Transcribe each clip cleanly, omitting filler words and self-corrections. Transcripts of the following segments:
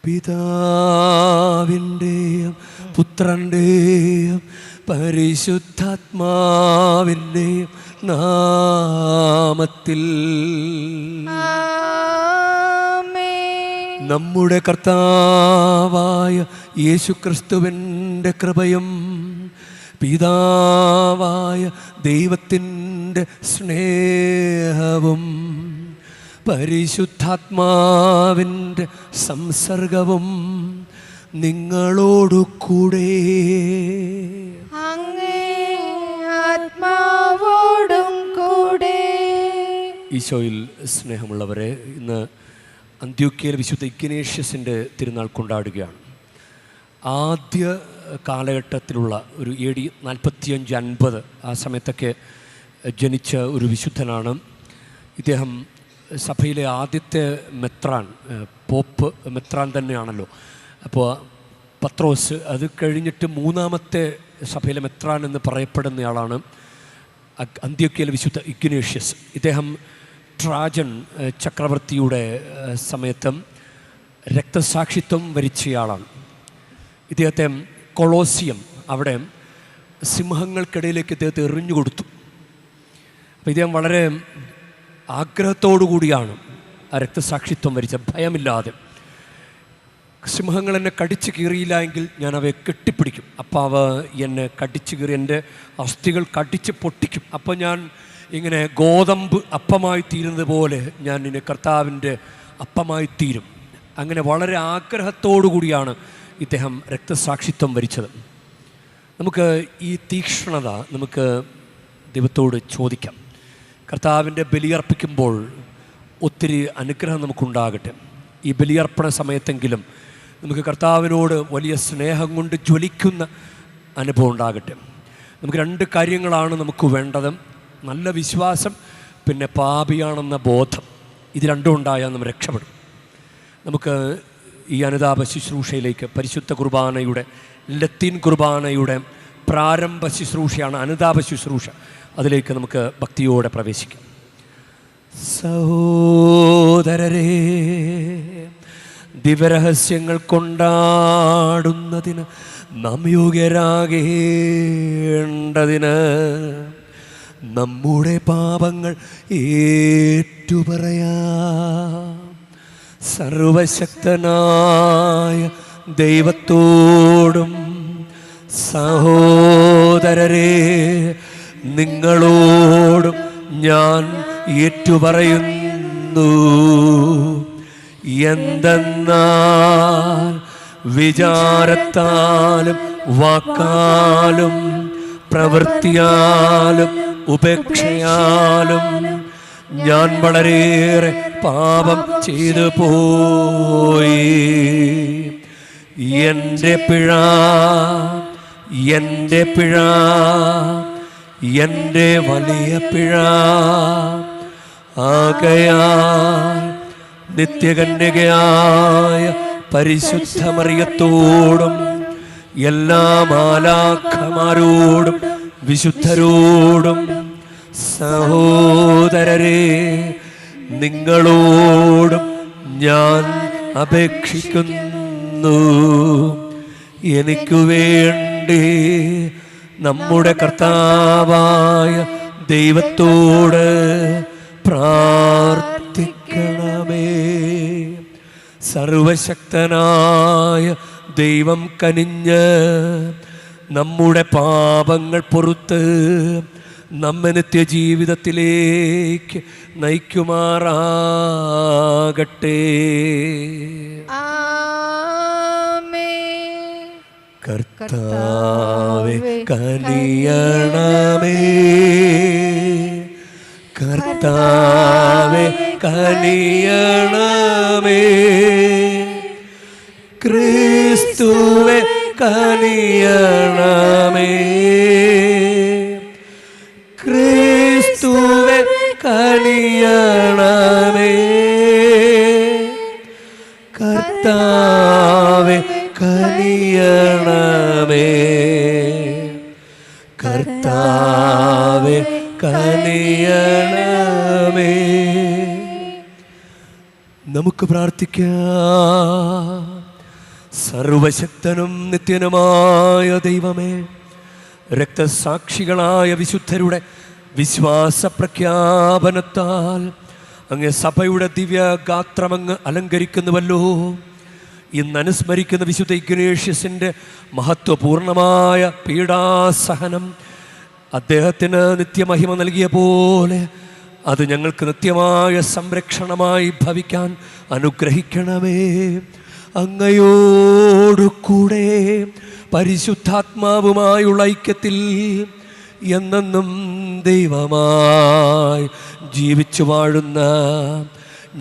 പിതാവിൻ്റെയും പുത്രൻ്റെയും പരിശുദ്ധാത്മാവിൻ്റെയും നാമത്തിൽ നമ്മുടെ കർത്താവായ യേശുക്രിസ്തുവിൻ്റെ കൃപയും പിതാവായ ദൈവത്തിൻ്റെ സ്നേഹവും പരിശുദ്ധാത്മാവിൻ്റെ സംസർഗവും നിങ്ങളോടു കൂടെ ആത്മാവോടും കൂടെ. ഈശോയിൽ സ്നേഹമുള്ളവരെ, ഇന്ന് അന്ത്യോക്യയിലെ വിശുദ്ധ ഇഗ്നേഷ്യസിൻ്റെ തിരുനാൾ കൊണ്ടാടുകയാണ്. ആദ്യ കാലഘട്ടത്തിലുള്ള ഒരു AD 45-50 ആ സമയത്തൊക്കെ ജനിച്ച ഒരു വിശുദ്ധനാണ് ഇദ്ദേഹം. സഭയിലെ ആദ്യത്തെ മെത്രാൻ, പോപ്പ് മെത്രാൻ തന്നെയാണല്ലോ. അപ്പോൾ പത്രോസ്, അത് കഴിഞ്ഞിട്ട് മൂന്നാമത്തെ സഭയിലെ മെത്രാൻ എന്ന് പറയപ്പെടുന്നയാളാണ് അന്ത്യോക്യയിലെ വിശുദ്ധ ഇഗ്നേഷ്യസ്. ഇദ്ദേഹം ട്രാജൻ ചക്രവർത്തിയുടെ സമയത്തും രക്തസാക്ഷിത്വം വരിച്ചയാളാണ്. ഇദ്ദേഹത്തെ കൊളോസിയം, അവിടെ സിംഹങ്ങൾക്കിടയിലേക്ക് ഇദ്ദേഹത്തെ എറിഞ്ഞു കൊടുത്തു. അപ്പോൾ ഇദ്ദേഹം വളരെ ആഗ്രഹത്തോടു കൂടിയാണ് ആ രക്തസാക്ഷിത്വം വരിച്ചത്, ഭയമില്ലാതെ. സിംഹങ്ങൾ എന്നെ കടിച്ചു കീറിയില്ല എങ്കിൽ ഞാൻ അവയെ കെട്ടിപ്പിടിക്കും, അപ്പോൾ അവ എന്നെ കടിച്ചു കീറി എൻ്റെ അസ്ഥികൾ കടിച്ച് പൊട്ടിക്കും, അപ്പോൾ ഞാൻ ഇങ്ങനെ ഗോതമ്പ് അപ്പമായി തീരുന്നത് പോലെ ഞാൻ ഇനി കർത്താവിൻ്റെ അപ്പമായി തീരും. അങ്ങനെ വളരെ ആഗ്രഹത്തോടു കൂടിയാണ് ഇദ്ദേഹം രക്തസാക്ഷിത്വം വരിച്ചത്. നമുക്ക് ഈ തീക്ഷ്ണത നമുക്ക് ദൈവത്തോട് ചോദിക്കാം. കർത്താവിൻ്റെ ബലിയർപ്പിക്കുമ്പോൾ ഒത്തിരി അനുഗ്രഹം നമുക്കുണ്ടാകട്ടെ. ഈ ബലിയർപ്പണ സമയത്തെങ്കിലും നമുക്ക് കർത്താവിനോട് വലിയ സ്നേഹം കൊണ്ട് ജ്വലിക്കുന്ന അനുഭവം ഉണ്ടാകട്ടെ. നമുക്ക് 2 കാര്യങ്ങളാണ് നമുക്ക് വേണ്ടത്: നല്ല വിശ്വാസം, പിന്നെ പാപിയാണെന്ന ബോധം. ഇത് രണ്ടും ഉണ്ടായാൽ നമ്മൾ രക്ഷപ്പെടും. നമുക്ക് ഈ അനുതാപ ശുശ്രൂഷയിലേക്ക്, പരിശുദ്ധ കുർബാനയുടെ, ലത്തീൻ കുർബാനയുടെ പ്രാരംഭ ശുശ്രൂഷയാണ് അനുതാപ ശുശ്രൂഷ. അതിലേക്ക് നമുക്ക് ഭക്തിയോടെ പ്രവേശിക്കാം. സഹോദരരേ, ദിവ്യരഹസ്യങ്ങൾ കൊണ്ടാടുന്നതിന് നാം യോഗ്യരാകേണ്ടതിന് നമ്മുടെ പാപങ്ങൾ ഏറ്റുപറയാം. സർവശക്തനായ ദൈവത്തോടും സഹോദരരേ നിങ്ങളോടും ഞാൻ ഏറ്റുപറയുന്നു. എന്തെന്നാൽ വിചാരത്താലും വാക്കാലും പ്രവൃത്തിയാലും ഉപേക്ഷയാലും ഞാൻ വളരെയേറെ പാപം ചെയ്തു പോയി. എൻ്റെ പിഴ, എൻ്റെ പിഴ, എൻ്റെ വലിയ പിഴ. ആകയാൽ നിത്യകന്യകയായ പരിശുദ്ധ മറിയത്തോടും എല്ലാ മാലാഖമാരോടും വിശുദ്ധരോടും സഹോദരരേ നിങ്ങളോടും ഞാൻ അപേക്ഷിക്കുന്നു. എനിക്കു വേണ്ടി നമ്മുടെ കർത്താവായ ദൈവത്തോട് പ്രാർത്ഥിക്കണമേ. സർവശക്തനായ ദൈവം കനിഞ്ഞ് നമ്മുടെ പാപങ്ങൾ പൊറുത്ത് നമ്മെ നിത്യജീവിതത്തിലേക്ക് നയിക്കുമാറാകട്ടെ. കർത്താവേ കനിയണമേ, കർത്താവേ കനിയണമേ, ക്രിസ്തുവേ കനിയണമേ, ക്രിസ്തുവേ കനിയണമേ, കർത്താവേ കനിയണമേ, കർത്താവേ കനിയണമേ. നമുക്ക് പ്രാർത്ഥിക്കാം. സർവശക്തനും നിത്യനുമായ ദൈവമേ, രക്തസാക്ഷികളായ വിശുദ്ധരുടെ വിശ്വാസ പ്രഖ്യാപനത്താൽ അങ്ങ് സഭയുടെ ദിവ്യഗാത്രമങ്ങ് അലങ്കരിക്കുന്നുവല്ലോ. ഇന്ന് അനുസ്മരിക്കുന്ന വിശുദ്ധ ഇഗ്നേഷ്യസിൻ്റെ മഹത്വപൂർണമായ പീഡാസഹനം അദ്ദേഹത്തിന് നിത്യമഹിമ നൽകിയ പോലെ അത് ഞങ്ങൾക്ക് നിത്യമായ സംരക്ഷണമായി ഭവിക്കാൻ അനുഗ്രഹിക്കണമേ. അങ്ങയോടുകൂടെ പരിശുദ്ധാത്മാവുമായുള്ള ഐക്യത്തിൽ എന്നെന്നും ദൈവമായി ജീവിച്ചു വാഴുന്ന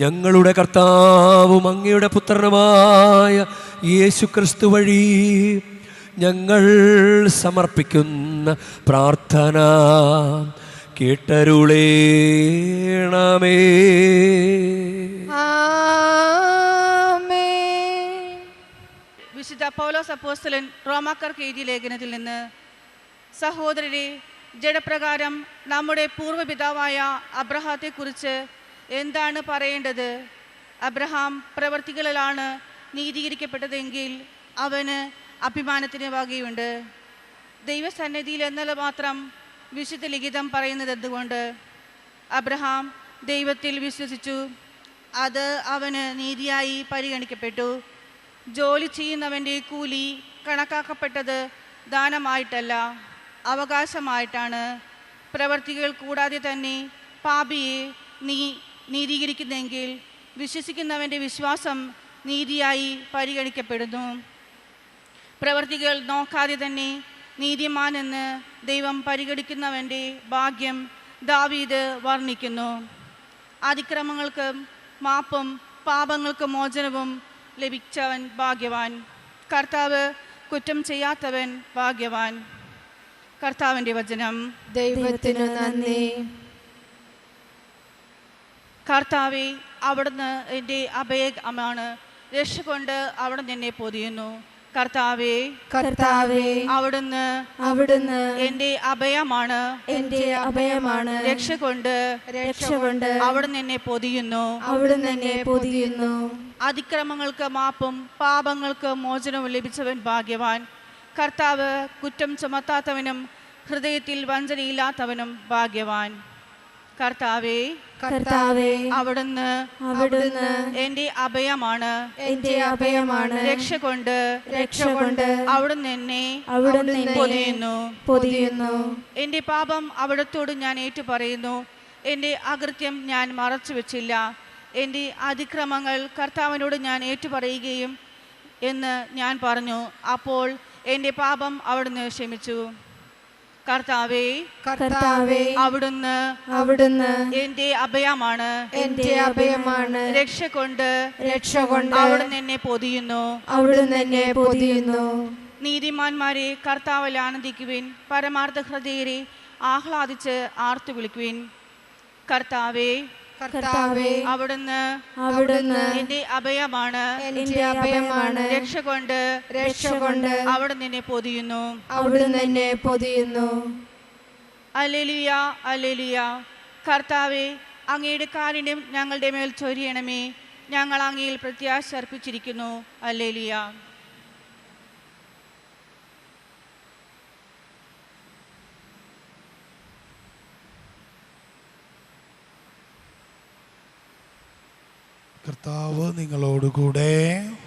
ഞങ്ങളുടെ കർത്താവും അങ്ങയുടെ പുത്രനുമായ യേശു ക്രിസ്തു വഴി ഞങ്ങൾ സമർപ്പിക്കുന്ന പ്രാർത്ഥന കേട്ടരുളേണമേ. വിശുദ്ധ പൗലോസ് അപ്പോസ്തലൻ റോമാക്കാർക്ക് എഴുതിയ ലേഖനത്തിൽ നിന്ന്, സഹോദരരെ, ജഡപ്രകാരം നമ്മുടെ പൂർവ്വപിതാവായ അബ്രഹാത്തെക്കുറിച്ച് എന്താണ് പറയേണ്ടത്? അബ്രഹാം പ്രവർത്തികളിലാണ് നീതീകരിക്കപ്പെട്ടതെങ്കിൽ അവന് അഭിമാനത്തിന് വകയുണ്ട്. ദൈവസന്നിധിയിൽ എന്നുള്ള മാത്രം വിശുദ്ധ ലിഖിതം പറയുന്നത് എന്തുകൊണ്ട്? അബ്രഹാം ദൈവത്തിൽ വിശ്വസിച്ചു, അത് അവന് നീതിയായി പരിഗണിക്കപ്പെട്ടു. ജോലി ചെയ്യുന്നവൻ്റെ കൂലി കണക്കാക്കപ്പെട്ടത് ദാനമായിട്ടല്ല, അവകാശമായിട്ടാണ്. പ്രവർത്തികൾ കൂടാതെ തന്നെ പാപിയെ നീതീകരിക്കുന്നെങ്കിൽ വിശ്വസിക്കുന്നവൻ്റെ വിശ്വാസം നീതിയായി പരിഗണിക്കപ്പെടുന്നു. പ്രവർത്തികൾ നോക്കാതെ തന്നെ നീതിമാനെന്ന് ദൈവം പരിഗണിക്കുന്നവൻ്റെ ഭാഗ്യം ദാവീദ് വർണ്ണിക്കുന്നു. അതിക്രമങ്ങൾക്ക് മാപ്പും പാപങ്ങൾക്ക് മോചനവും ലഭിച്ചവൻ ഭാഗ്യവാൻ. കർത്താവ് കുറ്റം ചെയ്യാത്തവൻ ഭാഗ്യവാൻ. കർത്താവിൻ്റെ വചനം. ദൈവത്തിനു നന്ദി. കർത്താവേ, അവിടുന്ന് എൻ്റെ അഭയമാണ്, രക്ഷ കൊണ്ട് അവിടുന്ന് എന്നെ പൊതിയുന്നു. കർത്താവേ, കർത്താവേ, അവിടുന്ന് എൻ്റെ അഭയമാണ്, എൻ്റെ അഭയമാണ്. രക്ഷ കൊണ്ട് അവിടുന്ന് എന്നെ പൊതിയുന്നു. അതിക്രമങ്ങൾക്ക് മാപ്പും പാപങ്ങൾക്ക് മോചനവും ലഭിച്ചവൻ ഭാഗ്യവാൻ. കർത്താവ് കുറ്റം ചുമത്താത്തവനും ഹൃദയത്തിൽ വഞ്ചനയില്ലാത്തവനും ഭാഗ്യവാൻ. കർത്താവേ, അവിടുന്ന് എൻ്റെ അഭയമാണ്, രക്ഷ കൊണ്ട് അവിടുന്ന് എന്നെ പൊതിയുന്നു. എൻ്റെ പാപം അവിടുത്തോട് ഞാൻ ഏറ്റുപറയുന്നു. എൻ്റെ അകൃത്യം ഞാൻ മറച്ചു വെച്ചില്ല. എൻ്റെ അതിക്രമങ്ങൾ കർത്താവിനോട് ഞാൻ ഏറ്റുപറയുകയും എന്ന് ഞാൻ പറഞ്ഞു. അപ്പോൾ എൻ്റെ പാപം അവിടുന്ന് ക്ഷമിച്ചു. കർത്താവേ, അവിടുന്ന് എൻ്റെ അഭയമാണ്, രക്ഷ കൊണ്ട് അവിടുന്ന് എന്നെ പൊതിയുന്നു. നീതിമാന്മാരെ കർത്താവിൽ ആനന്ദിക്കുവിൻ, പരമാർത്ഥ ഹൃദയരെ ആഹ്ലാദിച്ച് ആർത്തു വിളിക്കുവിൻ. കർത്താവേ, അവിടുന്ന് എൻ്റെ അഭയമാണ്, രക്ഷ കൊണ്ട് അവിടുന്ന് എന്നെ പൊതിയുന്നു. Hallelujah, hallelujah. കർത്താവേ, അങ്ങയുടെ കാരുണ്യം ഞങ്ങളുടെ മേൽ ചൊരിയണമേ. ഞങ്ങൾ അങ്ങയിൽ പ്രത്യാശ അർപ്പിച്ചിരിക്കുന്നു. ഹല്ലേലൂയ. കർത്താവ് നിങ്ങളോടുകൂടെ,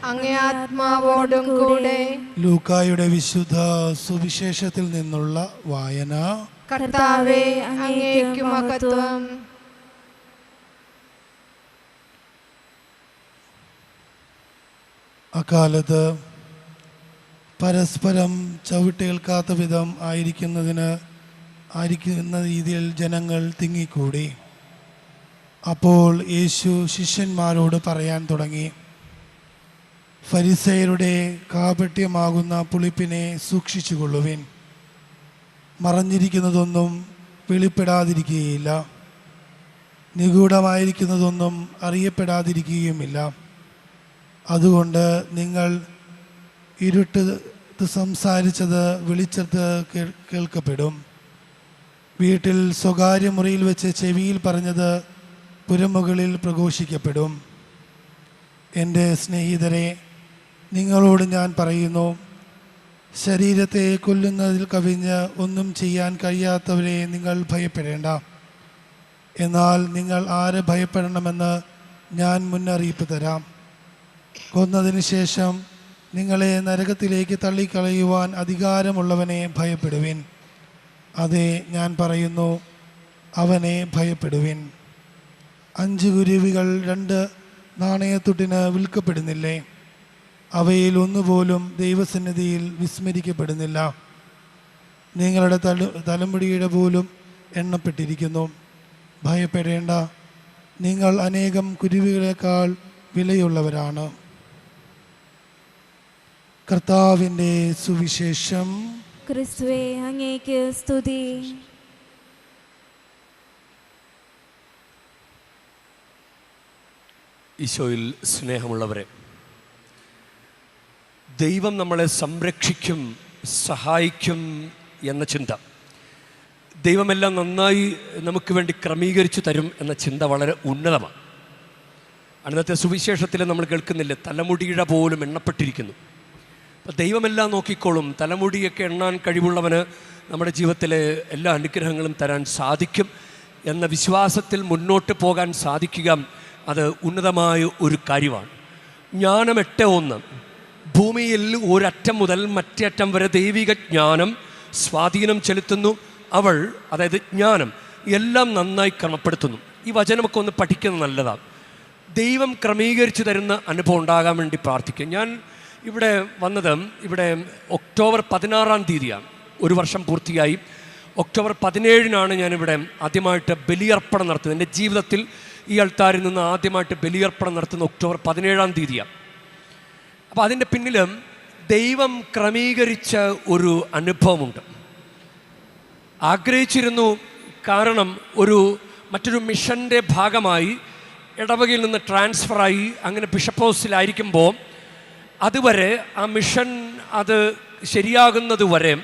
അങ്ങേ ആത്മാവോടും കൂടെ. ലൂക്കായുടെ വിശുദ്ധ സുവിശേഷത്തിൽ നിന്നുള്ള വായന. കർത്താവേ, അങ്ങേക്ക് മഹത്വം. അക്കാലത്ത് പരസ്പരം ചവിട്ടേൽക്കാത്ത വിധം ആയിരിക്കുന്ന രീതിയിൽ ജനങ്ങൾ തിങ്ങിക്കൂടി. അപ്പോൾ യേശു ശിഷ്യന്മാരോട് പറയാൻ തുടങ്ങി, ഫരിസേയരുടെ കാപട്യമാകുന്ന പുളിപ്പിനെ സൂക്ഷിച്ചുകൊള്ളുവിൻ. മറഞ്ഞിരിക്കുന്നതൊന്നും വെളിപ്പെടാതിരിക്കുകയില്ല, നിഗൂഢമായിരിക്കുന്നതൊന്നും അറിയപ്പെടാതിരിക്കുകയുമില്ല. അതുകൊണ്ട് നിങ്ങൾ ഇരുട്ടത്ത് സംസാരിച്ചത് വെളിച്ചത്ത് കേൾക്കപ്പെടും. വീട്ടിൽ സ്വകാര്യ മുറിയിൽ വെച്ച് ചെവിയിൽ പറഞ്ഞത് പുരമുകളിൽ പ്രഘോഷിക്കപ്പെടും. എൻ്റെ സ്നേഹിതരെ, നിങ്ങളോട് ഞാൻ പറയുന്നു, ശരീരത്തെ കൊല്ലുന്നതിൽ കവിഞ്ഞ് ഒന്നും ചെയ്യാൻ കഴിയാത്തവരെ നിങ്ങൾ ഭയപ്പെടേണ്ട. എന്നാൽ നിങ്ങൾ ആരെ ഭയപ്പെടണമെന്ന് ഞാൻ മുന്നറിയിപ്പ് തരാം. കൊന്നതിന് ശേഷം നിങ്ങളെ നരകത്തിലേക്ക് തള്ളിക്കളയുവാൻ അധികാരമുള്ളവനെ ഭയപ്പെടുവിൻ. അതെ, ഞാൻ പറയുന്നു, അവനെ ഭയപ്പെടുവിൻ. 5 കുരുവികൾ 2 നാണയത്തുട്ടിന് വിൽക്കപ്പെടുന്നില്ലേ? അവയിൽ ഒന്നുപോലും ദൈവസന്നിധിയിൽ വിസ്മരിക്കപ്പെടുന്നില്ല. നിങ്ങളുടെ തലമുടിയുടെ പോലും എണ്ണപ്പെട്ടിരിക്കുന്നു. ഭയപ്പെടേണ്ട, നിങ്ങൾ അനേകം കുരുവികളെക്കാൾ വിലയുള്ളവരാണ്. കർത്താവിൻ്റെ സുവിശേഷം. ക്രിസ്തുവേ, അങ്ങേക്ക് സ്തുതി. ഈശോയിൽ സ്നേഹമുള്ളവരെ, ദൈവം നമ്മളെ സംരക്ഷിക്കും, സഹായിക്കും എന്ന ചിന്ത, ദൈവമെല്ലാം നന്നായി നമുക്ക് വേണ്ടി ക്രമീകരിച്ചു തരും എന്ന ചിന്ത വളരെ ഉന്നതമാണ്. അന്നത്തെ സുവിശേഷത്തിൽ നമ്മൾ കേൾക്കുന്നില്ലേ, തലമുടിയുടെ പോലും എണ്ണപ്പെട്ടിരിക്കുന്നു. അപ്പോൾ ദൈവമെല്ലാം നോക്കിക്കോളും. തലമുടിയൊക്കെ എണ്ണാൻ കഴിവുള്ളവന് നമ്മുടെ ജീവിതത്തിലെ എല്ലാ അനുഗ്രഹങ്ങളും തരാൻ സാധിക്കും എന്ന വിശ്വാസത്തിൽ മുന്നോട്ട് പോകാൻ സാധിക്കുക, അത് ഉന്നതമായ ഒരു കാര്യമാണ്. ജ്ഞാനം 8:1. ഭൂമിയിൽ ഒരറ്റം മുതൽ മറ്റേ അറ്റം വരെ ദൈവിക ജ്ഞാനം സ്വാധീനം ചെലുത്തുന്നു. അവൾ, അതായത് ജ്ഞാനം, എല്ലാം നന്നായി ക്രമപ്പെടുത്തുന്നു. ഈ വചനമൊക്കെ ഒന്ന് പഠിക്കുന്നത് നല്ലതാണ്. ദൈവം ക്രമീകരിച്ചു തരുന്ന അനുഭവം ഉണ്ടാകാൻ വേണ്ടി പ്രാർത്ഥിക്കുക. ഞാൻ ഇവിടെ വന്നത് ഒക്ടോബർ 16 ഒരു വർഷം പൂർത്തിയായി. ഒക്ടോബർ 17 ഞാനിവിടെ ആദ്യമായിട്ട് ബലിയർപ്പണം നടത്തുന്നത്. എൻ്റെ ജീവിതത്തിൽ ഈ അൾത്താരിൽ നിന്ന് ആദ്യമായിട്ട് ബലിയർപ്പണം നടത്തുന്ന ഒക്ടോബർ 17 അപ്പോൾ അതിൻ്റെ പിന്നിലും ദൈവം ക്രമീകരിച്ച ഒരു അനുഭവമുണ്ട്. ആഗ്രഹിച്ചിരുന്നു. കാരണം മറ്റൊരു മിഷൻ്റെ ഭാഗമായി ഇടവകയിൽ നിന്ന് ട്രാൻസ്ഫറായി അങ്ങനെ ബിഷപ്പ് ഹൗസിലായിരിക്കുമ്പോൾ അതുവരെ ആ മിഷൻ അത് ശരിയാകുന്നത് വരെ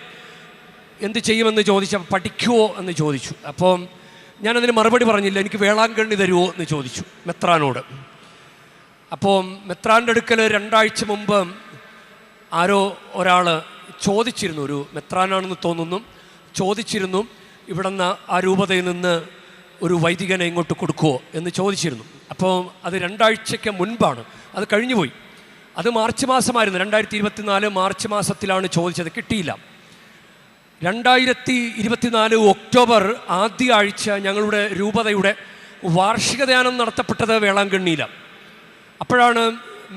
എന്ത് ചെയ്യുമെന്ന് ചോദിച്ചപ്പോൾ പഠിക്കുമോ എന്ന് ചോദിച്ചു. അപ്പോൾ ഞാനതിന് മറുപടി പറഞ്ഞില്ല. എനിക്ക് വേളാങ്കണ്ണി തരുമോ എന്ന് ചോദിച്ചു മെത്രാനോട്. അപ്പോൾ മെത്രാൻ്റെ അടുക്കൽ 2 ആഴ്ച മുമ്പ് ആരോ ഒരാൾ ചോദിച്ചിരുന്നു, ഒരു മെത്രാനാണെന്ന് തോന്നുന്നു, ചോദിച്ചിരുന്നു, ഇവിടുന്ന് ആ രൂപതയിൽ നിന്ന് ഒരു വൈദികനെ ഇങ്ങോട്ട് കൊടുക്കുമോ എന്ന് ചോദിച്ചിരുന്നു. അപ്പോൾ അത് 2 ആഴ്ചയ്ക്ക് മുൻപാണ്, അത് കഴിഞ്ഞുപോയി. അത് മാർച്ച് മാസമായിരുന്നു, 2024 മാർച്ച് മാസത്തിലാണ് ചോദിച്ചത്, കിട്ടിയില്ല. 2024 ഒക്ടോബർ ആദ്യ ആഴ്ച ഞങ്ങളുടെ രൂപതയുടെ വാർഷിക ധ്യാനം നടത്തപ്പെട്ടത് വേളാങ്കണ്ണിയിലാണ്. അപ്പോഴാണ്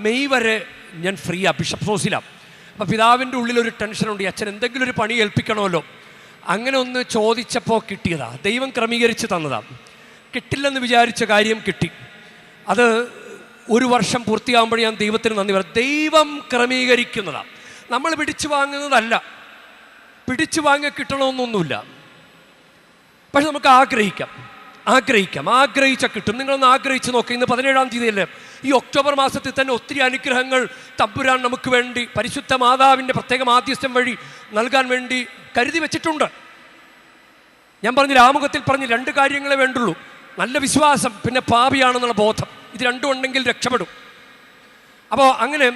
മെയ് വരെ ഞാൻ ഫ്രീയാണ്, ബിഷപ്പ് ഹൗസിലാണ്. അപ്പോൾ പിതാവിൻ്റെ ഉള്ളിലൊരു ടെൻഷനുണ്ട്, അച്ഛൻ എന്തെങ്കിലും ഒരു പണി ഏൽപ്പിക്കണമല്ലോ. അങ്ങനെ ഒന്ന് ചോദിച്ചപ്പോൾ കിട്ടിയതാണ്, ദൈവം ക്രമീകരിച്ച് തന്നതാണ്. കിട്ടില്ലെന്ന് വിചാരിച്ച കാര്യം കിട്ടി. അത് ഒരു വർഷം പൂർത്തിയാകുമ്പോൾ ഞാൻ ദൈവത്തിന് നന്ദി പറയും. ദൈവം ക്രമീകരിക്കുന്നതാണ്, നമ്മൾ പിടിച്ചു വാങ്ങുന്നതല്ല. പിടിച്ചു വാങ്ങി കിട്ടണമെന്നൊന്നുമില്ല. പക്ഷെ നമുക്ക് ആഗ്രഹിച്ചാൽ കിട്ടും. നിങ്ങളൊന്ന് ആഗ്രഹിച്ച് നോക്കുക. ഇന്ന് 17 ഈ ഒക്ടോബർ മാസത്തിൽ തന്നെ ഒത്തിരി അനുഗ്രഹങ്ങൾ തമ്പുരാൻ നമുക്ക് വേണ്ടി പരിശുദ്ധ മാതാവിൻ്റെ പ്രത്യേക മാധ്യസ്ഥം വഴി നൽകാൻ വേണ്ടി കരുതി വെച്ചിട്ടുണ്ട്. ഞാൻ പറഞ്ഞില്ല, ആമുഖത്തിൽ പറഞ്ഞ് 2 കാര്യങ്ങളെ വേണ്ടുള്ളൂ: നല്ല വിശ്വാസം, പിന്നെ പാപിയാണെന്നുള്ള ബോധം. ഇത് 2 ഉണ്ടെങ്കിൽ രക്ഷപ്പെടും. അപ്പോൾ അങ്ങനെ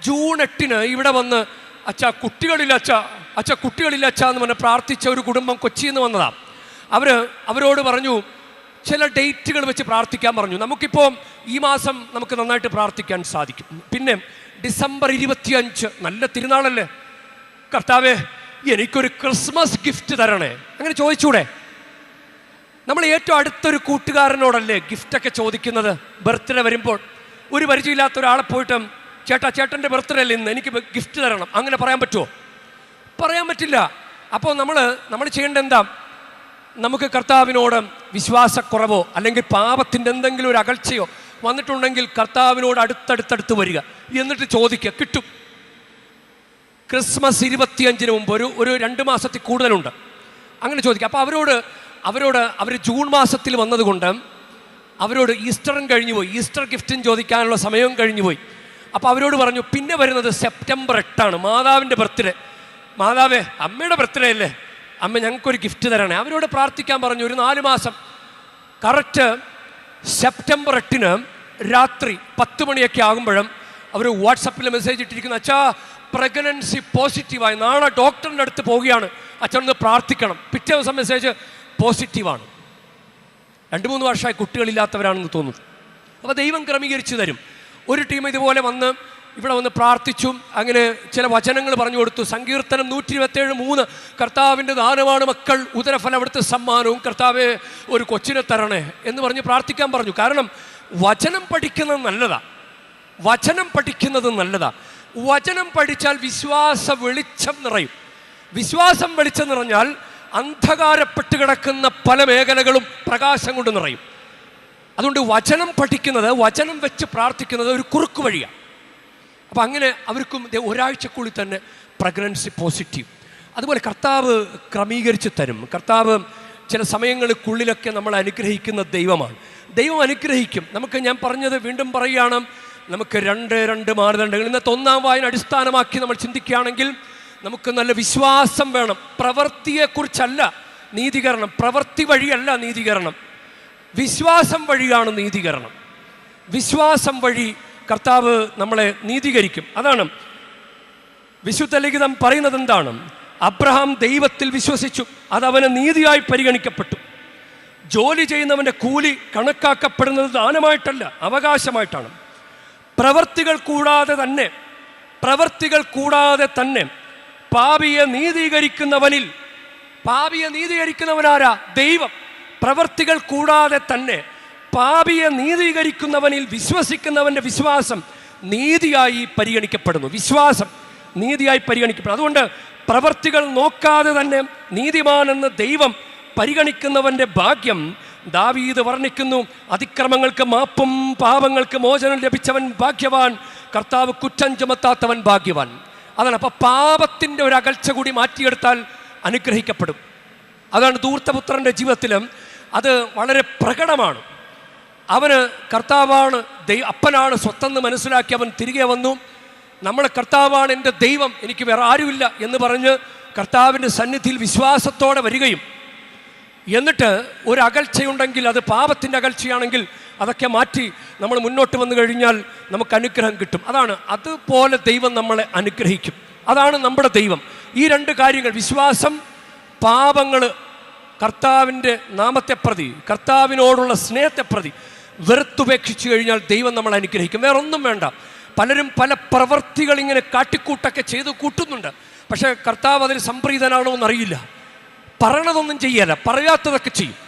ജൂൺ 8 ഇവിടെ വന്ന് കുട്ടികളില്ല എന്ന് പറഞ്ഞ് പ്രാർത്ഥിച്ച ഒരു കുടുംബം കൊച്ചിയിൽ നിന്ന് വന്നതാണ്. അവരോട് പറഞ്ഞു, ചില ഡേറ്റുകൾ വെച്ച് പ്രാർത്ഥിക്കാൻ പറഞ്ഞു. നമുക്കിപ്പോൾ ഈ മാസം നമുക്ക് നന്നായിട്ട് പ്രാർത്ഥിക്കാൻ സാധിക്കും. പിന്നെ ഡിസംബർ 25 നല്ല തിരുനാളല്ലേ, കർത്താവേ എനിക്കൊരു ക്രിസ്മസ് ഗിഫ്റ്റ് തരണേ. അങ്ങനെ ചോദിച്ചൂടെ? നമ്മൾ ഏറ്റവും അടുത്തൊരു കൂട്ടുകാരനോടല്ലേ ഗിഫ്റ്റൊക്കെ ചോദിക്കുന്നത്? ബർത്ത്ഡേ വരുമ്പോൾ ഒരു പരിചയമില്ലാത്ത ഒരാളെ പോയിട്ട് ചേട്ടൻ്റെ ബർത്ത്ഡേ അല്ലേ ഇന്ന്, എനിക്ക് ഗിഫ്റ്റ് തരണം, അങ്ങനെ പറയാൻ പറ്റുമോ? പറയാൻ പറ്റില്ല. അപ്പോൾ നമ്മൾ ചെയ്യേണ്ട എന്താ? നമുക്ക് കർത്താവിനോട് വിശ്വാസക്കുറവോ അല്ലെങ്കിൽ പാപത്തിൻ്റെ എന്തെങ്കിലും ഒരു അകൽച്ചയോ വന്നിട്ടുണ്ടെങ്കിൽ കർത്താവിനോട് അടുത്തടുത്ത് വരിക, എന്നിട്ട് ചോദിക്കുക, കിട്ടും. ക്രിസ്മസ് 25 മുമ്പ് ഒരു 2 മാസത്തിൽ കൂടുതലുണ്ട്, അങ്ങനെ ചോദിക്കുക. അപ്പോൾ അവർ ജൂൺ മാസത്തിൽ വന്നതുകൊണ്ട് അവരോട് ഈസ്റ്ററും കഴിഞ്ഞുപോയി, ഈസ്റ്റർ ഗിഫ്റ്റും ചോദിക്കാനുള്ള സമയവും കഴിഞ്ഞുപോയി. അപ്പോൾ അവരോട് പറഞ്ഞു, പിന്നെ വരുന്നത് സെപ്റ്റംബർ 8 മാതാവിൻ്റെ ബർത്ത്ഡേ. മാതാവേ, അമ്മയുടെ ബർത്ത്ഡേ അല്ലേ, അമ്മ ഞങ്ങൾക്കൊരു ഗിഫ്റ്റ് തരണേ. അവരോട് പ്രാർത്ഥിക്കാൻ പറഞ്ഞു. ഒരു 4 മാസം കറക്റ്റ് സെപ്റ്റംബർ 8 രാത്രി 10 മണിയൊക്കെ ആകുമ്പോഴും അവർ വാട്സപ്പിൽ മെസ്സേജ് ഇട്ടിരിക്കുന്നു, അച്ഛാ പ്രഗ്നൻസി പോസിറ്റീവായി, നാളെ ഡോക്ടറിൻ്റെ അടുത്ത് പോവുകയാണ്, അച്ഛനൊന്ന് പ്രാർത്ഥിക്കണം. പിറ്റേ ദിവസം മെസ്സേജ് പോസിറ്റീവാണ്. 2-3 വർഷമായി കുട്ടികളില്ലാത്തവരാണെന്ന് തോന്നുന്നു. അപ്പോൾ ദൈവം ക്രമീകരിച്ചു തരും. ഒരു ടീം ഇതുപോലെ ഇവിടെ വന്ന് പ്രാർത്ഥിച്ചു. അങ്ങനെ ചില വചനങ്ങൾ പറഞ്ഞു കൊടുത്തു. സങ്കീർത്തനം 127:3 കർത്താവിൻ്റെ ദാനമാണ് മക്കൾ, ഉദരഫലം അവിടുത്തെ സമ്മാനവും, കർത്താവെ ഒരു കൊച്ചിനെ തരണേ എന്ന് പറഞ്ഞ് പ്രാർത്ഥിക്കാൻ പറഞ്ഞു. കാരണം വചനം പഠിക്കുന്നത് നല്ലതാണ്, വചനം പഠിക്കുന്നത് നല്ലതാണ്. വചനം പഠിച്ചാൽ വിശ്വാസ വെളിച്ചം നിറയും. വിശ്വാസം വെളിച്ചം നിറഞ്ഞാൽ അന്ധകാരപ്പെട്ട് കിടക്കുന്ന പല മേഖലകളും പ്രകാശം കൊണ്ട് നിറയും. അതുകൊണ്ട് വചനം പഠിക്കുന്നത്, വചനം വെച്ച് പ്രാർത്ഥിക്കുന്നത് ഒരു കുറുക്ക് വഴിയാണ്. അപ്പം അങ്ങനെ അവർക്കും ഒരാഴ്ചക്കുള്ളിൽ തന്നെ പ്രഗ്നൻസി പോസിറ്റീവ്. അതുപോലെ കർത്താവ് ക്രമീകരിച്ച് തരും. കർത്താവ് ചില സമയങ്ങൾക്കുള്ളിലൊക്കെ നമ്മൾ അനുഗ്രഹിക്കുന്ന ദൈവമാണ്. ദൈവം അനുഗ്രഹിക്കും. ഞാൻ പറഞ്ഞത് വീണ്ടും പറയുകയാണ്, നമുക്ക് രണ്ട് മാനദണ്ഡങ്ങൾ. ഇന്നത്തെ 1-ാം വായന അടിസ്ഥാനമാക്കി നമ്മൾ ചിന്തിക്കുകയാണെങ്കിൽ നമുക്ക് നല്ല വിശ്വാസം വേണം. പ്രവൃത്തിയെക്കുറിച്ചല്ല നീതീകരണം, പ്രവൃത്തി വഴിയല്ല നീതീകരണം, വിശ്വാസം വഴിയാണ് നീതീകരണം. വിശ്വാസം വഴി കർത്താവ് നമ്മളെ നീതീകരിക്കും. അതാണ് വിശുദ്ധ ലിഖിതം പറയുന്നത്. എന്താണ്? അബ്രഹാം ദൈവത്തിൽ വിശ്വസിച്ചു, അത് അവന് നീതിയായി പരിഗണിക്കപ്പെട്ടു. ജോലി ചെയ്യുന്നവൻ്റെ കൂലി കണക്കാക്കപ്പെടുന്നത് ദാനമായിട്ടല്ല, അവകാശമായിട്ടാണ്. പ്രവൃത്തികൾ കൂടാതെ തന്നെ പാപിയെ നീതീകരിക്കുന്നവനാരാ? ദൈവം. പ്രവൃത്തികൾ കൂടാതെ തന്നെ പാപിയെ നീതീകരിക്കുന്നവനിൽ വിശ്വസിക്കുന്നവൻ്റെ വിശ്വാസം നീതിയായി പരിഗണിക്കപ്പെടുന്നു. വിശ്വാസം നീതിയായി പരിഗണിക്കപ്പെടുന്നു. അതുകൊണ്ട് പ്രവൃത്തികൾ നോക്കാതെ തന്നെ നീതിമാനെന്ന് ദൈവം പരിഗണിക്കുന്നവൻ്റെ ഭാഗ്യം ദാവീദ് വർണ്ണിക്കുന്നു. അതിക്രമങ്ങൾക്ക് മാപ്പും പാപങ്ങൾക്ക് മോചനം ലഭിച്ചവൻ ഭാഗ്യവാൻ, കർത്താവ് കുറ്റം ചുമത്താത്തവൻ ഭാഗ്യവാൻ. അതാണ്. അപ്പോൾ പാപത്തിൻ്റെ ഒരു അകൽച്ച കൂടി മാറ്റിയെടുത്താൽ അനുഗ്രഹിക്കപ്പെടും. അതാണ് ധൂർത്തപുത്രൻ്റെ ജീവിതത്തിലും അത് വളരെ പ്രകടമാണ്. അവന് കർത്താവാണ് അപ്പനാണ് സ്വത്തെന്ന് മനസ്സിലാക്കി അവൻ തിരികെ വന്നു. നമ്മളെ കർത്താവാണ് എൻ്റെ ദൈവം, എനിക്ക് വേറെ ആരുമില്ല എന്ന് പറഞ്ഞ് കർത്താവിൻ്റെ സന്നിധിയിൽ വിശ്വാസത്തോടെ വരികയും, എന്നിട്ട് ഒരു അകൽച്ചയുണ്ടെങ്കിൽ അത് പാപത്തിൻ്റെ അകൽച്ചയാണെങ്കിൽ അതൊക്കെ മാറ്റി നമ്മൾ മുന്നോട്ട് വന്നു കഴിഞ്ഞാൽ നമുക്ക് അനുഗ്രഹം കിട്ടും. അതുപോലെ ദൈവം നമ്മളെ അനുഗ്രഹിക്കും. അതാണ് നമ്മുടെ ദൈവം. ഈ 2 കാര്യങ്ങൾ, വിശ്വാസം, പാപങ്ങൾ കർത്താവിൻ്റെ നാമത്തെ പ്രതി, കർത്താവിനോടുള്ള സ്നേഹത്തെ പ്രതി വെറുത്തുപേക്ഷിച്ചു കഴിഞ്ഞാൽ ദൈവം നമ്മളെ അനുഗ്രഹിക്കും. വേറെ ഒന്നും വേണ്ട. പലരും പല പ്രവൃത്തികൾ ഇങ്ങനെ കാട്ടിക്കൂട്ടൊക്കെ ചെയ്ത് കൂട്ടുന്നുണ്ട്. പക്ഷേ കർത്താവ് അതിന് സംപ്രീതനാണോ എന്നറിയില്ല. പറയണതൊന്നും ചെയ്യല, പറയാത്തതൊക്കെ ചെയ്യും.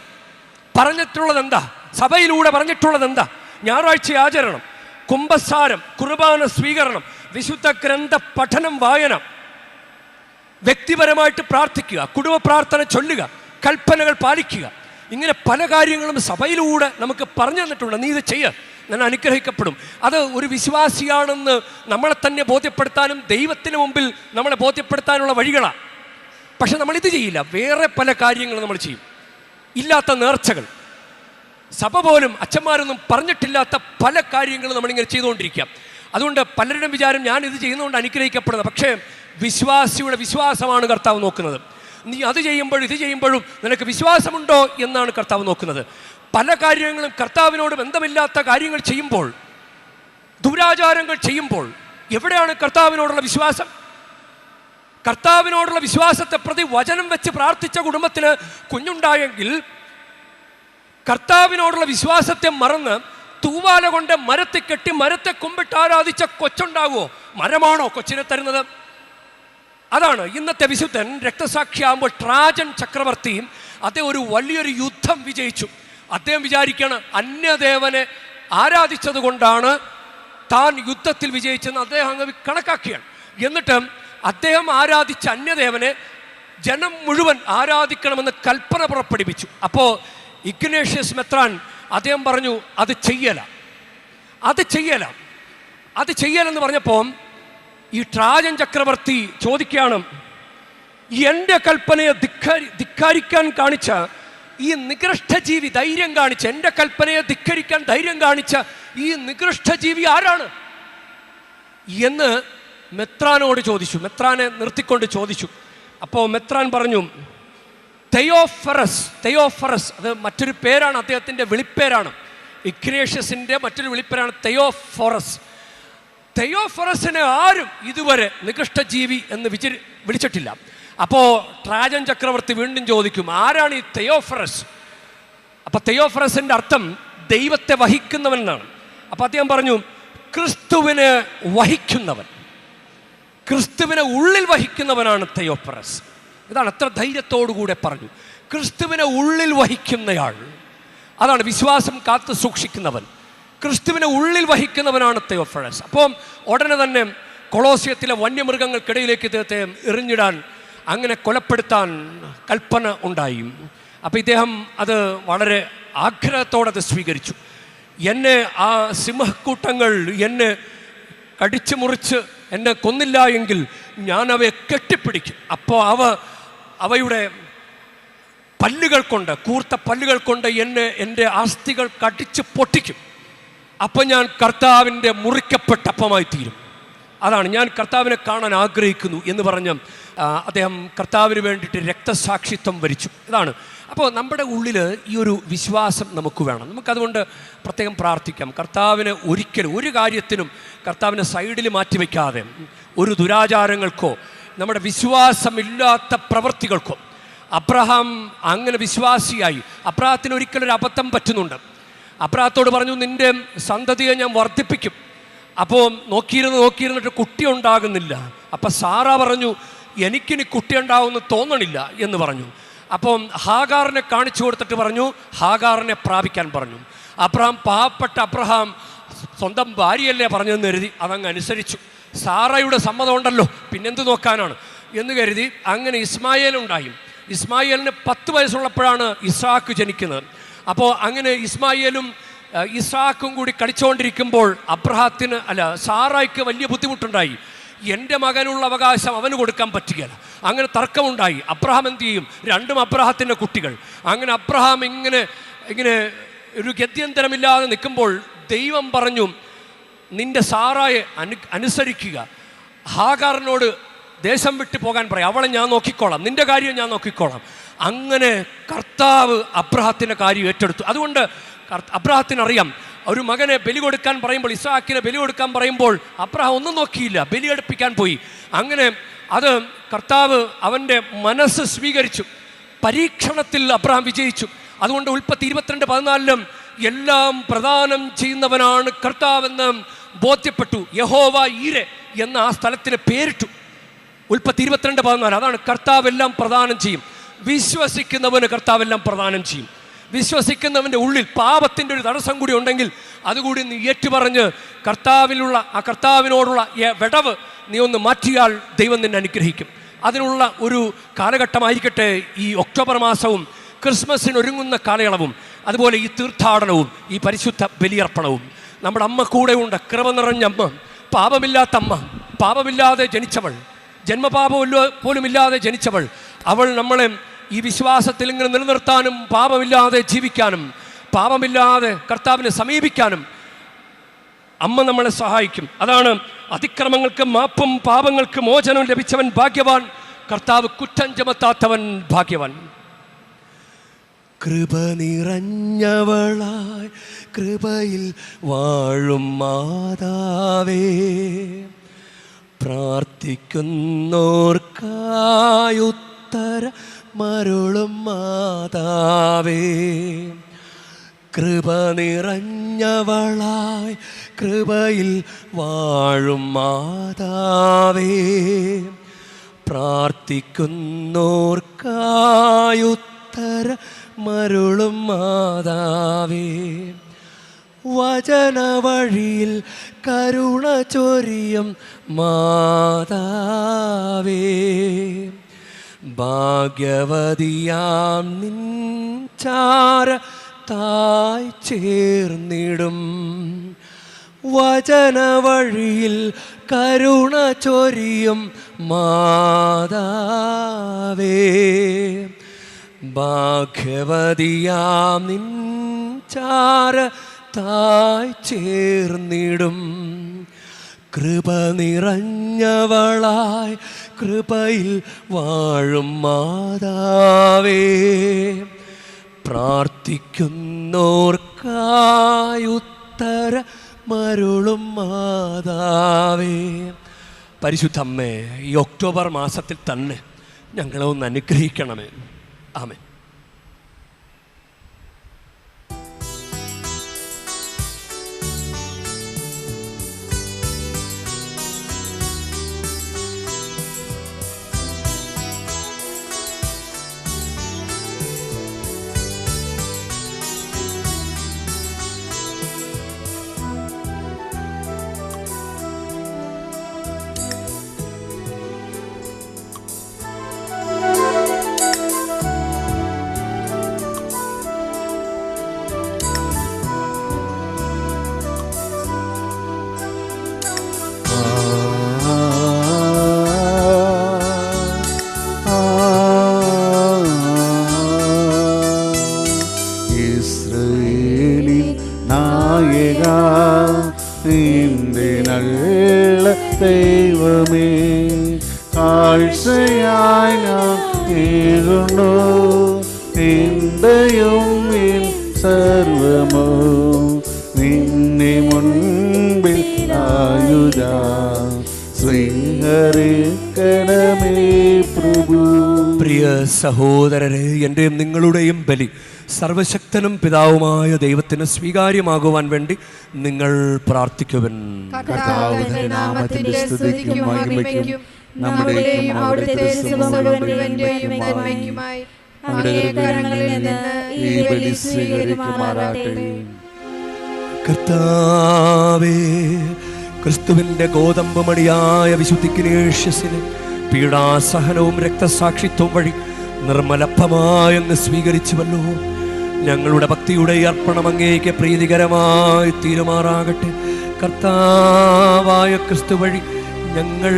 പറഞ്ഞിട്ടുള്ളത് എന്താ? സഭയിലൂടെ പറഞ്ഞിട്ടുള്ളത് എന്താ? ഞായറാഴ്ച ആചരണം, കുംഭസാരം, കുർബാന സ്വീകരണം, വിശുദ്ധ ഗ്രന്ഥ പഠനം, വായന, വ്യക്തിപരമായിട്ട് പ്രാർത്ഥിക്കുക, കുടുംബ പ്രാർത്ഥന ചൊല്ലുക, കൽപ്പനകൾ പാലിക്കുക. ഇങ്ങനെ പല കാര്യങ്ങളും സഭയിലൂടെ നമുക്ക് പറഞ്ഞു തന്നിട്ടുണ്ട്. നീ ഇത് ചെയ്യുക, ഞാൻ അനുഗ്രഹിക്കപ്പെടും. അത് ഒരു വിശ്വാസിയാണെന്ന് നമ്മളെ തന്നെ ബോധ്യപ്പെടുത്താനും ദൈവത്തിന് മുമ്പിൽ നമ്മളെ ബോധ്യപ്പെടുത്താനുള്ള വഴികളാണ്. പക്ഷെ നമ്മളിത് ചെയ്യില്ല. വേറെ പല കാര്യങ്ങളും നമ്മൾ ചെയ്യും. ഇല്ലാത്ത നേർച്ചകൾ, സഭ പോലും അച്ഛന്മാരൊന്നും പറഞ്ഞിട്ടില്ലാത്ത പല കാര്യങ്ങളും നമ്മളിങ്ങനെ ചെയ്തുകൊണ്ടിരിക്കാം. അതുകൊണ്ട് പലരുടെയും വിചാരം ഞാൻ ഇത് ചെയ്യുന്നതുകൊണ്ട് അനുഗ്രഹിക്കപ്പെടുന്നത്. പക്ഷേ വിശ്വാസിയുടെ വിശ്വാസമാണ് കർത്താവ് നോക്കുന്നത്. നീ അത് ചെയ്യുമ്പോഴും ഇത് ചെയ്യുമ്പോഴും നിനക്ക് വിശ്വാസമുണ്ടോ എന്നാണ് കർത്താവ് നോക്കുന്നത്. പല കാര്യങ്ങളും കർത്താവിനോട് ബന്ധമില്ലാത്ത കാര്യങ്ങൾ ചെയ്യുമ്പോൾ, ദുരാചാരങ്ങൾ ചെയ്യുമ്പോൾ എവിടെയാണ് കർത്താവിനോടുള്ള വിശ്വാസം? കർത്താവിനോടുള്ള വിശ്വാസത്തെ പ്രതി വചനം വെച്ച് പ്രാർത്ഥിച്ച കുടുംബത്തിന് കുഞ്ഞുണ്ടായെങ്കിൽ കർത്താവിനോടുള്ള വിശ്വാസത്തെ മറന്ന് തൂവാല കൊണ്ട് മരത്തെ കെട്ടി മരത്തെ കുമ്പിട്ട് ആരാധിച്ച കൊച്ചുണ്ടാകുമോ? മരമാണോ കൊച്ചിനെ തരുന്നത്? അതാണ് ഇന്നത്തെ വിശുദ്ധൻ രക്തസാക്ഷിയാകുമ്പോൾ ട്രാജൻ ചക്രവർത്തിയും അദ്ദേഹം ഒരു വലിയൊരു യുദ്ധം വിജയിച്ചു. അദ്ദേഹം വിചാരിക്കുകയാണ് അന്യദേവനെ ആരാധിച്ചത് കൊണ്ടാണ് താൻ യുദ്ധത്തിൽ വിജയിച്ചെന്ന് അദ്ദേഹം അങ്ങ് കണക്കാക്കിയാണ്. എന്നിട്ട് അദ്ദേഹം ആരാധിച്ച അന്യദേവനെ ജനം മുഴുവൻ ആരാധിക്കണമെന്ന് കൽപ്പന പുറപ്പെടുവിച്ചു. അപ്പോൾ ഇഗ്നേഷ്യസ് മെത്രാൻ അദ്ദേഹം പറഞ്ഞു അത് ചെയ്യലെന്ന് പറഞ്ഞപ്പോൾ ഈ ട്രാജൻ ചക്രവർത്തി ചോദിക്കുകയാണ്, എൻ്റെ കൽപ്പനയെ ധിക്കരിക്കാൻ കാണിച്ച ഈ നികൃഷ്ടജീവി ധൈര്യം കാണിച്ച, എൻ്റെ കൽപ്പനയെ ധിക്കരിക്കാൻ ധൈര്യം കാണിച്ച ഈ നികൃഷ്ടജീവി ആരാണ് എന്ന് മെത്രാനോട് ചോദിച്ചു. മെത്രാനെ നിർത്തിക്കൊണ്ട് ചോദിച്ചു. അപ്പോൾ മെത്രാൻ പറഞ്ഞു തെയോഫറസ്. അത് മറ്റൊരു പേരാണ്, അദ്ദേഹത്തിൻ്റെ വിളിപ്പേരാണ്. ഇഗ്നേഷ്യസിൻ്റെ മറ്റൊരു വിളിപ്പേരാണ് തെയോഫോറസ്. തെയോഫറസിനെ ആരും ഇതുവരെ നികൃഷ്ടജീവി എന്ന് വിളിച്ചിട്ടില്ല. അപ്പോൾ ട്രാജൻ ചക്രവർത്തി വീണ്ടും ചോദിക്കും, ആരാണ് ഈ തെയോഫറസ്? അപ്പം തെയോഫറസിൻ്റെ അർത്ഥം ദൈവത്തെ വഹിക്കുന്നവൻ എന്നാണ്. അപ്പം അദ്ദേഹം പറഞ്ഞു, ക്രിസ്തുവിനെ വഹിക്കുന്നവൻ, ക്രിസ്തുവിനെ ഉള്ളിൽ വഹിക്കുന്നവനാണ് തെയോഫറസ്. ഇതാണ് എത്ര ധൈര്യത്തോടുകൂടെ പറഞ്ഞു. ക്രിസ്തുവിനെ ഉള്ളിൽ വഹിക്കുന്നയാൾ, അതാണ് വിശ്വാസം കാത്തു സൂക്ഷിക്കുന്നവൻ. ക്രിസ്തുവിനെ ഉള്ളിൽ വഹിക്കുന്നവനാണ് തെയോഫറസ്. അപ്പോൾ ഉടനെ തന്നെ കൊളോസിയത്തിലെ വന്യമൃഗങ്ങൾക്കിടയിലേക്ക് ഇദ്ദേഹത്തെ എറിഞ്ഞിടാൻ, അങ്ങനെ കൊലപ്പെടുത്താൻ കൽപ്പന ഉണ്ടായി. അപ്പോൾ ഇദ്ദേഹം അത് വളരെ ആഗ്രഹത്തോടെ അത് സ്വീകരിച്ചു. എന്നെ ആ സിംഹക്കൂട്ടങ്ങൾ എന്നെ കടിച്ചു മുറിച്ച് എന്നെ കൊന്നില്ല എങ്കിൽ ഞാൻ അവയെ കെട്ടിപ്പിടിക്കും. അപ്പോൾ അവയുടെ പല്ലുകൾ കൊണ്ട്, കൂർത്ത പല്ലുകൾ കൊണ്ട് എൻ്റെ അസ്ഥികൾ കടിച്ച് പൊട്ടിക്കും. അപ്പം ഞാൻ കർത്താവിൻ്റെ മുറിക്കപ്പെട്ടപ്പമായി തീരും. അതാണ് ഞാൻ കർത്താവിനെ കാണാൻ ആഗ്രഹിക്കുന്നു എന്ന് പറഞ്ഞ് അദ്ദേഹം കർത്താവിന് വേണ്ടിയിട്ട് രക്തസാക്ഷിത്വം വരിച്ചു. ഇതാണ്. അപ്പോൾ നമ്മുടെ ഉള്ളിൽ ഈ ഒരു വിശ്വാസം നമുക്ക് വേണം. നമുക്കതുകൊണ്ട് പ്രത്യേകം പ്രാർത്ഥിക്കാം. കർത്താവിനെ ഒരിക്കലും ഒരു കാര്യത്തിനും കർത്താവിനെ സൈഡിൽ മാറ്റിവെക്കാതെ, ഒരു ദുരാചാരങ്ങൾക്കോ നമ്മുടെ വിശ്വാസമില്ലാത്ത പ്രവൃത്തികൾക്കോ. അബ്രഹാം അങ്ങനെ വിശ്വാസിയായി. അബ്രഹാത്തിന് ഒരിക്കലൊരു അബദ്ധം പറ്റുന്നുണ്ട്. അബ്രഹാത്തോട് പറഞ്ഞു, നിൻ്റെ സന്തതിയെ ഞാൻ വർദ്ധിപ്പിക്കും. അപ്പോൾ നോക്കിയിരുന്നിട്ട് കുട്ടി ഉണ്ടാകുന്നില്ല. അപ്പം സാറ പറഞ്ഞു, എനിക്കിനി കുട്ടി ഉണ്ടാവുമെന്ന് തോന്നണില്ല എന്ന് പറഞ്ഞു. അപ്പം ഹാഗാറിനെ കാണിച്ചു കൊടുത്തിട്ട് പറഞ്ഞു, ഹാഗാറിനെ പ്രാപിക്കാൻ പറഞ്ഞു. പാവപ്പെട്ട അബ്രഹാം സ്വന്തം ഭാര്യയല്ലേ പറഞ്ഞതെന്ന് കരുതി അതങ്ങ് അനുസരിച്ചു. സാറയുടെ സമ്മതം ഉണ്ടല്ലോ, പിന്നെന്ത് നോക്കാനാണ് എന്ന് കരുതി അങ്ങനെ ഇസ്മായേലുണ്ടായി. ഇസ്മായേലിന് 10 വയസ്സുള്ളപ്പോഴാണ് ഇസാക്ക് ജനിക്കുന്നത്. അപ്പോൾ അങ്ങനെ ഇസ്മായേലും ഇസാക്കും കൂടി കളിച്ചുകൊണ്ടിരിക്കുമ്പോൾ സാറായ്ക്ക് വലിയ ബുദ്ധിമുട്ടുണ്ടായി. എൻ്റെ മകനുള്ള അവകാശം അവന് കൊടുക്കാൻ പറ്റുകയില്ല. അങ്ങനെ തർക്കമുണ്ടായി. അബ്രഹാം എന്ത് ചെയ്യും? രണ്ടും അബ്രഹാത്തിൻ്റെ കുട്ടികൾ. അങ്ങനെ അബ്രഹാം ഇങ്ങനെ ഒരു ഗത്യന്തരമില്ലാതെ നിൽക്കുമ്പോൾ ദൈവം പറഞ്ഞു, നിൻ്റെ സാറായെ അനുസരിക്കുക, ഹാഗാറിനോട് ദേശം വിട്ടു പോകാൻ പറയാം, അവളെ ഞാൻ നോക്കിക്കോളാം, നിൻ്റെ കാര്യം ഞാൻ നോക്കിക്കോളാം. അങ്ങനെ കർത്താവ് അബ്രഹാത്തിൻ്റെ കാര്യം ഏറ്റെടുത്തു. അതുകൊണ്ട് അബ്രഹാത്തിനറിയാം, ഒരു മകനെ ബലി കൊടുക്കാൻ പറയുമ്പോൾ, ഇസാക്കിനെ ബലി കൊടുക്കാൻ പറയുമ്പോൾ അബ്രഹാം ഒന്നും നോക്കിയില്ല, ബലിയെടുപ്പിക്കാൻ പോയി. അങ്ങനെ അത് കർത്താവ് അവൻ്റെ മനസ്സ് സ്വീകരിച്ചു. പരീക്ഷണത്തിൽ അബ്രഹാം വിജയിച്ചു. അതുകൊണ്ട് ഉൽപ്പത്തി 22:14 എല്ലാം പ്രദാനം ചെയ്യുന്നവനാണ് കർത്താവെന്ന് ബോധ്യപ്പെട്ടു. യഹോവ ഈരെ എന്ന ആ സ്ഥലത്തിന് പേരിട്ടു. ഉൽപ്പത്തി 22:14 അതാണ് കർത്താവ് എല്ലാം പ്രദാനം ചെയ്യും. വിശ്വസിക്കുന്നവന് കർത്താവ് എല്ലാം പ്രദാനം ചെയ്യും. വിശ്വസിക്കുന്നവൻ്റെ ഉള്ളിൽ പാപത്തിൻ്റെ ഒരു തടസ്സം കൂടി ഉണ്ടെങ്കിൽ അതുകൂടി നീ ഏറ്റുപറഞ്ഞ് കർത്താവിനോടുള്ള വിടവ് നീ ഒന്ന് മാറ്റിയാൽ ദൈവം നിന്നെ അനുഗ്രഹിക്കും. അതിനുള്ള ഒരു കാലഘട്ടമായിരിക്കട്ടെ ഈ ഒക്ടോബർ മാസവും, ക്രിസ്മസിന് ഒരുങ്ങുന്ന കാലയളവും, അതുപോലെ ഈ തീർത്ഥാടനവും, ഈ പരിശുദ്ധ ബലിയർപ്പണവും. നമ്മുടെ അമ്മ കൂടെയുണ്ട്, കൃപ നിറഞ്ഞ അമ്മ, പാപമില്ലാത്ത അമ്മ, പാപമില്ലാതെ ജനിച്ചവൾ, ജന്മപാപം പോലുമില്ലാതെ ജനിച്ചവൾ. അവൾ നമ്മളെ ഈ വിശ്വാസത്തിൽ ഇങ്ങനെ നിലനിർത്താനും പാപമില്ലാതെ ജീവിക്കാനും പാപമില്ലാതെ കർത്താവിനെ സമീപിക്കാനും അമ്മ നമ്മളെ സഹായിക്കും. അതാണ് അതിക്രമങ്ങൾക്ക് മാപ്പും പാപങ്ങൾക്ക് മോചനവും ലഭിച്ചവൻ ഭാഗ്യവാൻ, കർത്താവ് കുറ്റം ചുമത്താത്തവൻ ഭാഗ്യവാൻ. കൃപ നിറഞ്ഞവളായി കൃപയിൽ വാഴും മാതാവേ, പ്രാർത്ഥിക്കുന്നോർക്കായുത്തര മരുളും മാതാവേ. കൃപ നിറഞ്ഞവളായി കൃപയിൽ വാഴും മാതാവേ, പ്രാർത്ഥിക്കുന്നോർക്കായുത്തര മരുളും മാതാവേ. വചനവഴിയിൽ കരുണ ചൊരിയും മാതാവേ, ഭാഗ്യവതിയാം നിൻ ചാര തായ് ചേർന്നിടും. വചനവഴിയിൽ കരുണ ചൊരിയും മാതാവേ, ഭാഗ്യവതിയാം നിൻ ചാര തായ് ചേർന്നിടും. കൃപ നിറഞ്ഞവളായി കൃപയിൽ വാഴും മാതാവേ, പ്രാർത്ഥിക്കുന്നോർക്കായുത്തര മരുളും മാതാവേ. പരിശുദ്ധ അമ്മേ, ഈ ഒക്ടോബർ മാസത്തിൽ തന്നെ ഞങ്ങളെ ഒന്ന് അനുഗ്രഹിക്കണമേ. ആമേൻ. ദൈവമേ, കാഴ്ചയായി ഞാൻ കേൾക്കുന്നു നിന്റെയും സർവമോ നിന്നെ മുൻപിൽ ആയുധ സ്വീകരിക്കണമേ പ്രഭു. പ്രിയ സഹോദരരെ, എൻ്റെയും നിങ്ങളുടെയും ബലി സർവശക്തനും പിതാവുമായ ദൈവത്തിന് സ്വീകാര്യമാകുവാൻ വേണ്ടി നിങ്ങൾ പ്രാർത്ഥിക്കുവൻ. കർത്താവിന്റെ നാമത്തിന്റെ സ്തുതിക്കും മഹിമയ്ക്കും നമ്മുടെയും അവിടുത്തെ മുഴുവന്റെയും നന്മയ്ക്കുമായി അങ്ങേ കരങ്ങളിൽ നിന്ന് ഈ ബലി സ്വീകരിക്കുമാറാകട്ടെ. കർത്താവേ, ക്രിസ്തുവിന്റെ ഗോതമ്പ് മണിയായ വിശുദ്ധ ഇഗ്നേഷ്യസിനെ പീഡാസഹനവും രക്തസാക്ഷിത്വവും വഴി നിർമ്മലപ്പമായി അങ്ങ് സ്വീകരിച്ചുവല്ലോ. ഞങ്ങളുടെ ഭക്തിയുടെ അർപ്പണം അങ്ങേക്ക് പ്രീതികരമായി തീരുമാറാകട്ടെ. കർത്താവായ ക്രിസ്തു വഴി ഞങ്ങൾ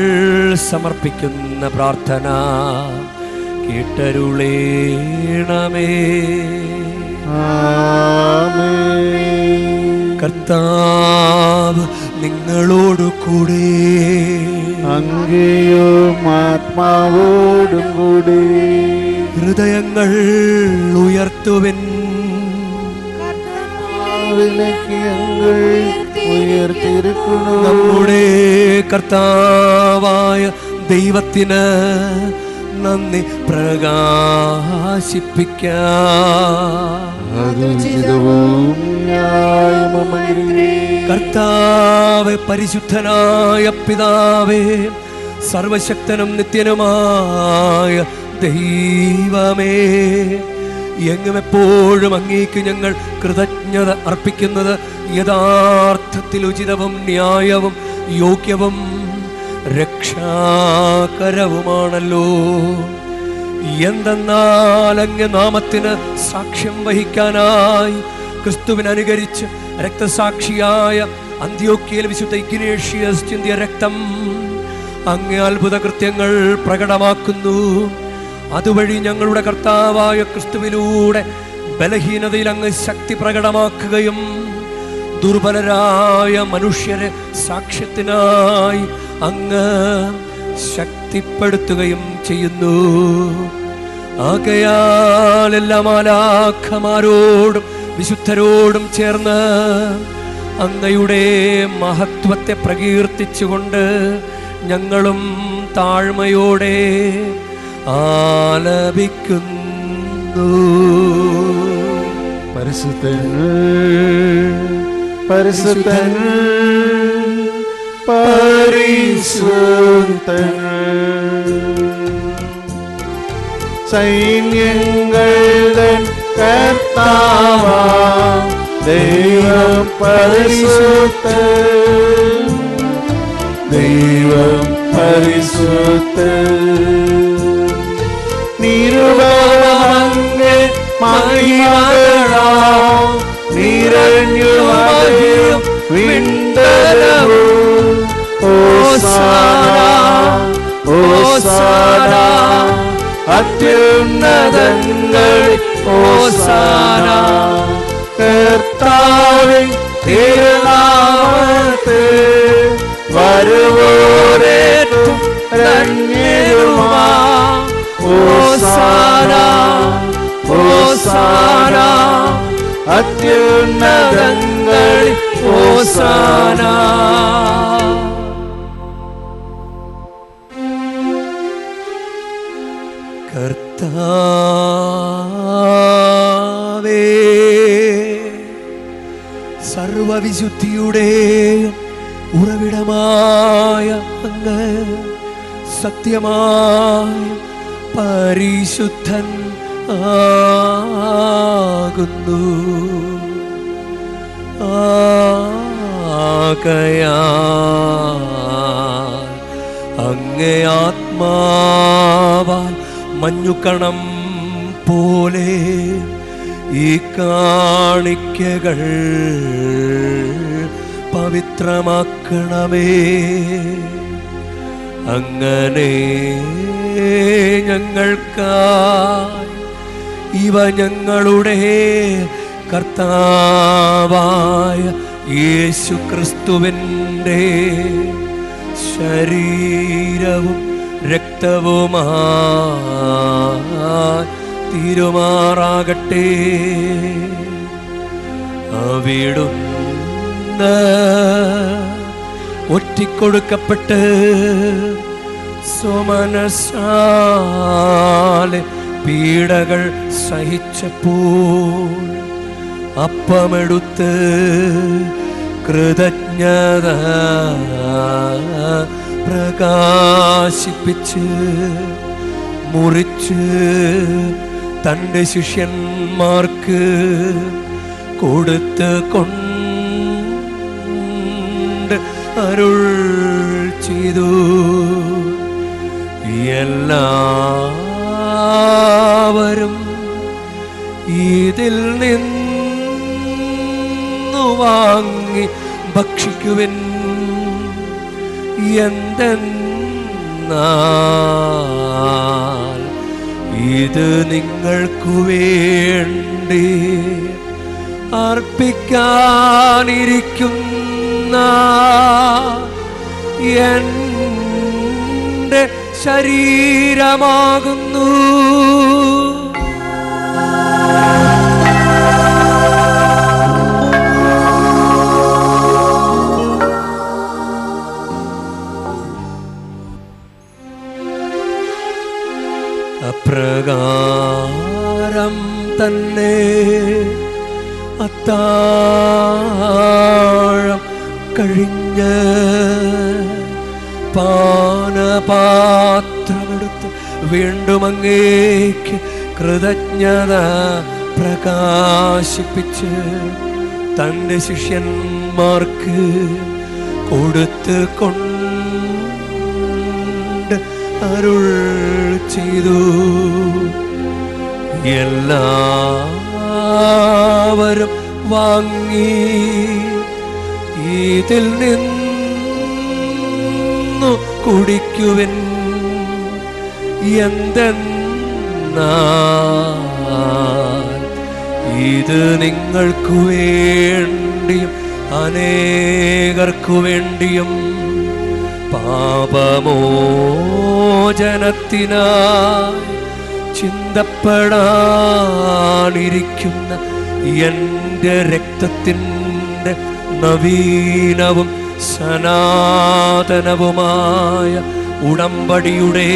സമർപ്പിക്കുന്ന പ്രാർത്ഥന കേട്ടരുളേണമേ. കർത്താവ് നിങ്ങളോടു കൂടെ, അങ്ങയും ആത്മാവോടും കൂടെ. ഹൃദയങ്ങൾ ഉയർത്തുവിൻ. നമ്മുടെ കർത്താവായ ദൈവത്തിന് നന്ദി പ്രകാശിപ്പിക്കാം. കർത്താവേ, പരിശുദ്ധനായ പിതാവേ, സർവശക്തനും നിത്യനുമായ ദൈവമേ, എങ്ങും എപ്പോഴും അങ്ങേക്ക് ഞങ്ങൾ കൃതജ്ഞത അർപ്പിക്കുന്നത് യഥാർത്ഥത്തിൽ ഉചിതവും ന്യായവും യോഗ്യവും രക്ഷാകരവുമാണല്ലോ. എന്തെന്നാൽ അങ്ങ് നാമത്തിന് സാക്ഷ്യം വഹിക്കാനായി ക്രിസ്തുവിനനുകരിച്ച് രക്തസാക്ഷിയായ അന്ത്യോക്യയിൽ വിശുദ്ധ ഇഗ്നേഷ്യസ് ചിന്തിയ രക്തം അങ്ങ് അത്ഭുത കൃത്യങ്ങൾ പ്രകടമാക്കുന്നു. അതുവഴി ഞങ്ങളുടെ കർത്താവായ ക്രിസ്തുവിലൂടെ ബലഹീനതയിൽ അങ്ങ് ശക്തി പ്രകടമാക്കുകയും ദുർബലരായ മനുഷ്യരെ സാക്ഷ്യത്തിനായി അങ്ങ് ശക്തിപ്പെടുത്തുകയും ചെയ്യുന്നു. ആകയാൽ എല്ലാ മാലാഖമാരോടും വിശുദ്ധരോടും ചേർന്ന് അങ്ങയുടെ മഹത്വത്തെ പ്രകീർത്തിച്ചുകൊണ്ട് ഞങ്ങളും താഴ്മയോടെ ആലപിക്കുന്നു. പരിശുദ്ധങ്ങൾ പരിശുദ്ധങ്ങൾ പരിശുദ്ധങ്ങൾ, സൈന്യങ്ങളുടെ കർത്താവാം ദൈവം പരിശുദ്ധൻ, ദൈവം പരിശുദ്ധൻ. നിരുപമങ്ങ് മഹിമകളാം നിറഞ്ഞു മഹിയും വിണ്ടലവും. ഹോസാന ഹോസാന അത്യുന്നതങ്ങളിൽ ഹോസാന. കർത്താവിൻ തിരുനാമത്തിൽ വരുവോരേറ്റും ധന്യരുമാ. ഹോസാന ഹോസാന അത്യുന്നതങ്ങളിൽ ഓസാന. കർത്താവേ, സർവവിശുദ്ധിയുടെയും ഉറവിടമായ അങ്ങ് സത്യമായ പരിശുദ്ധൻ ആകുന്നു. ആകയാൽ അങ്ങേ ആത്മാവാൽ മഞ്ഞുകണം പോലെ ഈ കാണിക്കകൾ പവിത്രമാക്കണമേ. അങ്ങനെ ഞങ്ങൾക്കായി ഇവ ഞങ്ങളുടെ കർത്താവായ യേശു ക്രിസ്തുവിൻ്റെ ശരീരവും രക്തവുമായി തീരുമാറാകട്ടെ. അവിടുന്ന് ഒറ്റിക്കൊടുക്കപ്പെട്ട് സ്വമനസാലെ പീഡകൾ സഹിച്ചപ്പോൾ അപ്പമെടുത്ത് കൃതജ്ഞത പ്രകാശിപ്പിച്ച് മുറിച്ച് തൻ്റെ ശിഷ്യന്മാർക്ക് കൊടുത്ത് കൊണ്ട് അരുൾ ചെയ്തു. എല്ലാവരും ഇതിൽ നിന്നു വാങ്ങി ഭക്ഷിക്കുവിൻ. എന്തെന്നാൽ ഇത് നിങ്ങൾക്കു വേണ്ടി അർപ്പിക്കാനിരിക്കുന്ന എൻ്റെ ശരീരമാകുന്നു. അപ്രകാരം തന്നെ അത്താഴം കഴിഞ്ഞ് പാനപാത്രമെടുത്ത് വീണ്ടും അങ്ങേക്ക് കൃതജ്ഞത പ്രകാശിപ്പിച്ച് തൻ്റെ ശിഷ്യന്മാർക്ക് കൊടുത്ത് കൊണ്ട് അരുൾ ചെയ്തു. എല്ലാവരും വാങ്ങി ഇതിൽ നിന്നു കുടിക്കുവിൻ. എന്തെന്നാൽ ഇത് നിങ്ങൾക്കു വേണ്ടിയും അനേകർക്കു വേണ്ടിയും പാപമോചനത്തിനായി ചിന്തപ്പെടാനിരിക്കുന്ന എൻ്റെ രക്തത്തിൻ്റെ നവീനവും സനാതനവുമായ ഉടമ്പടിയുടെ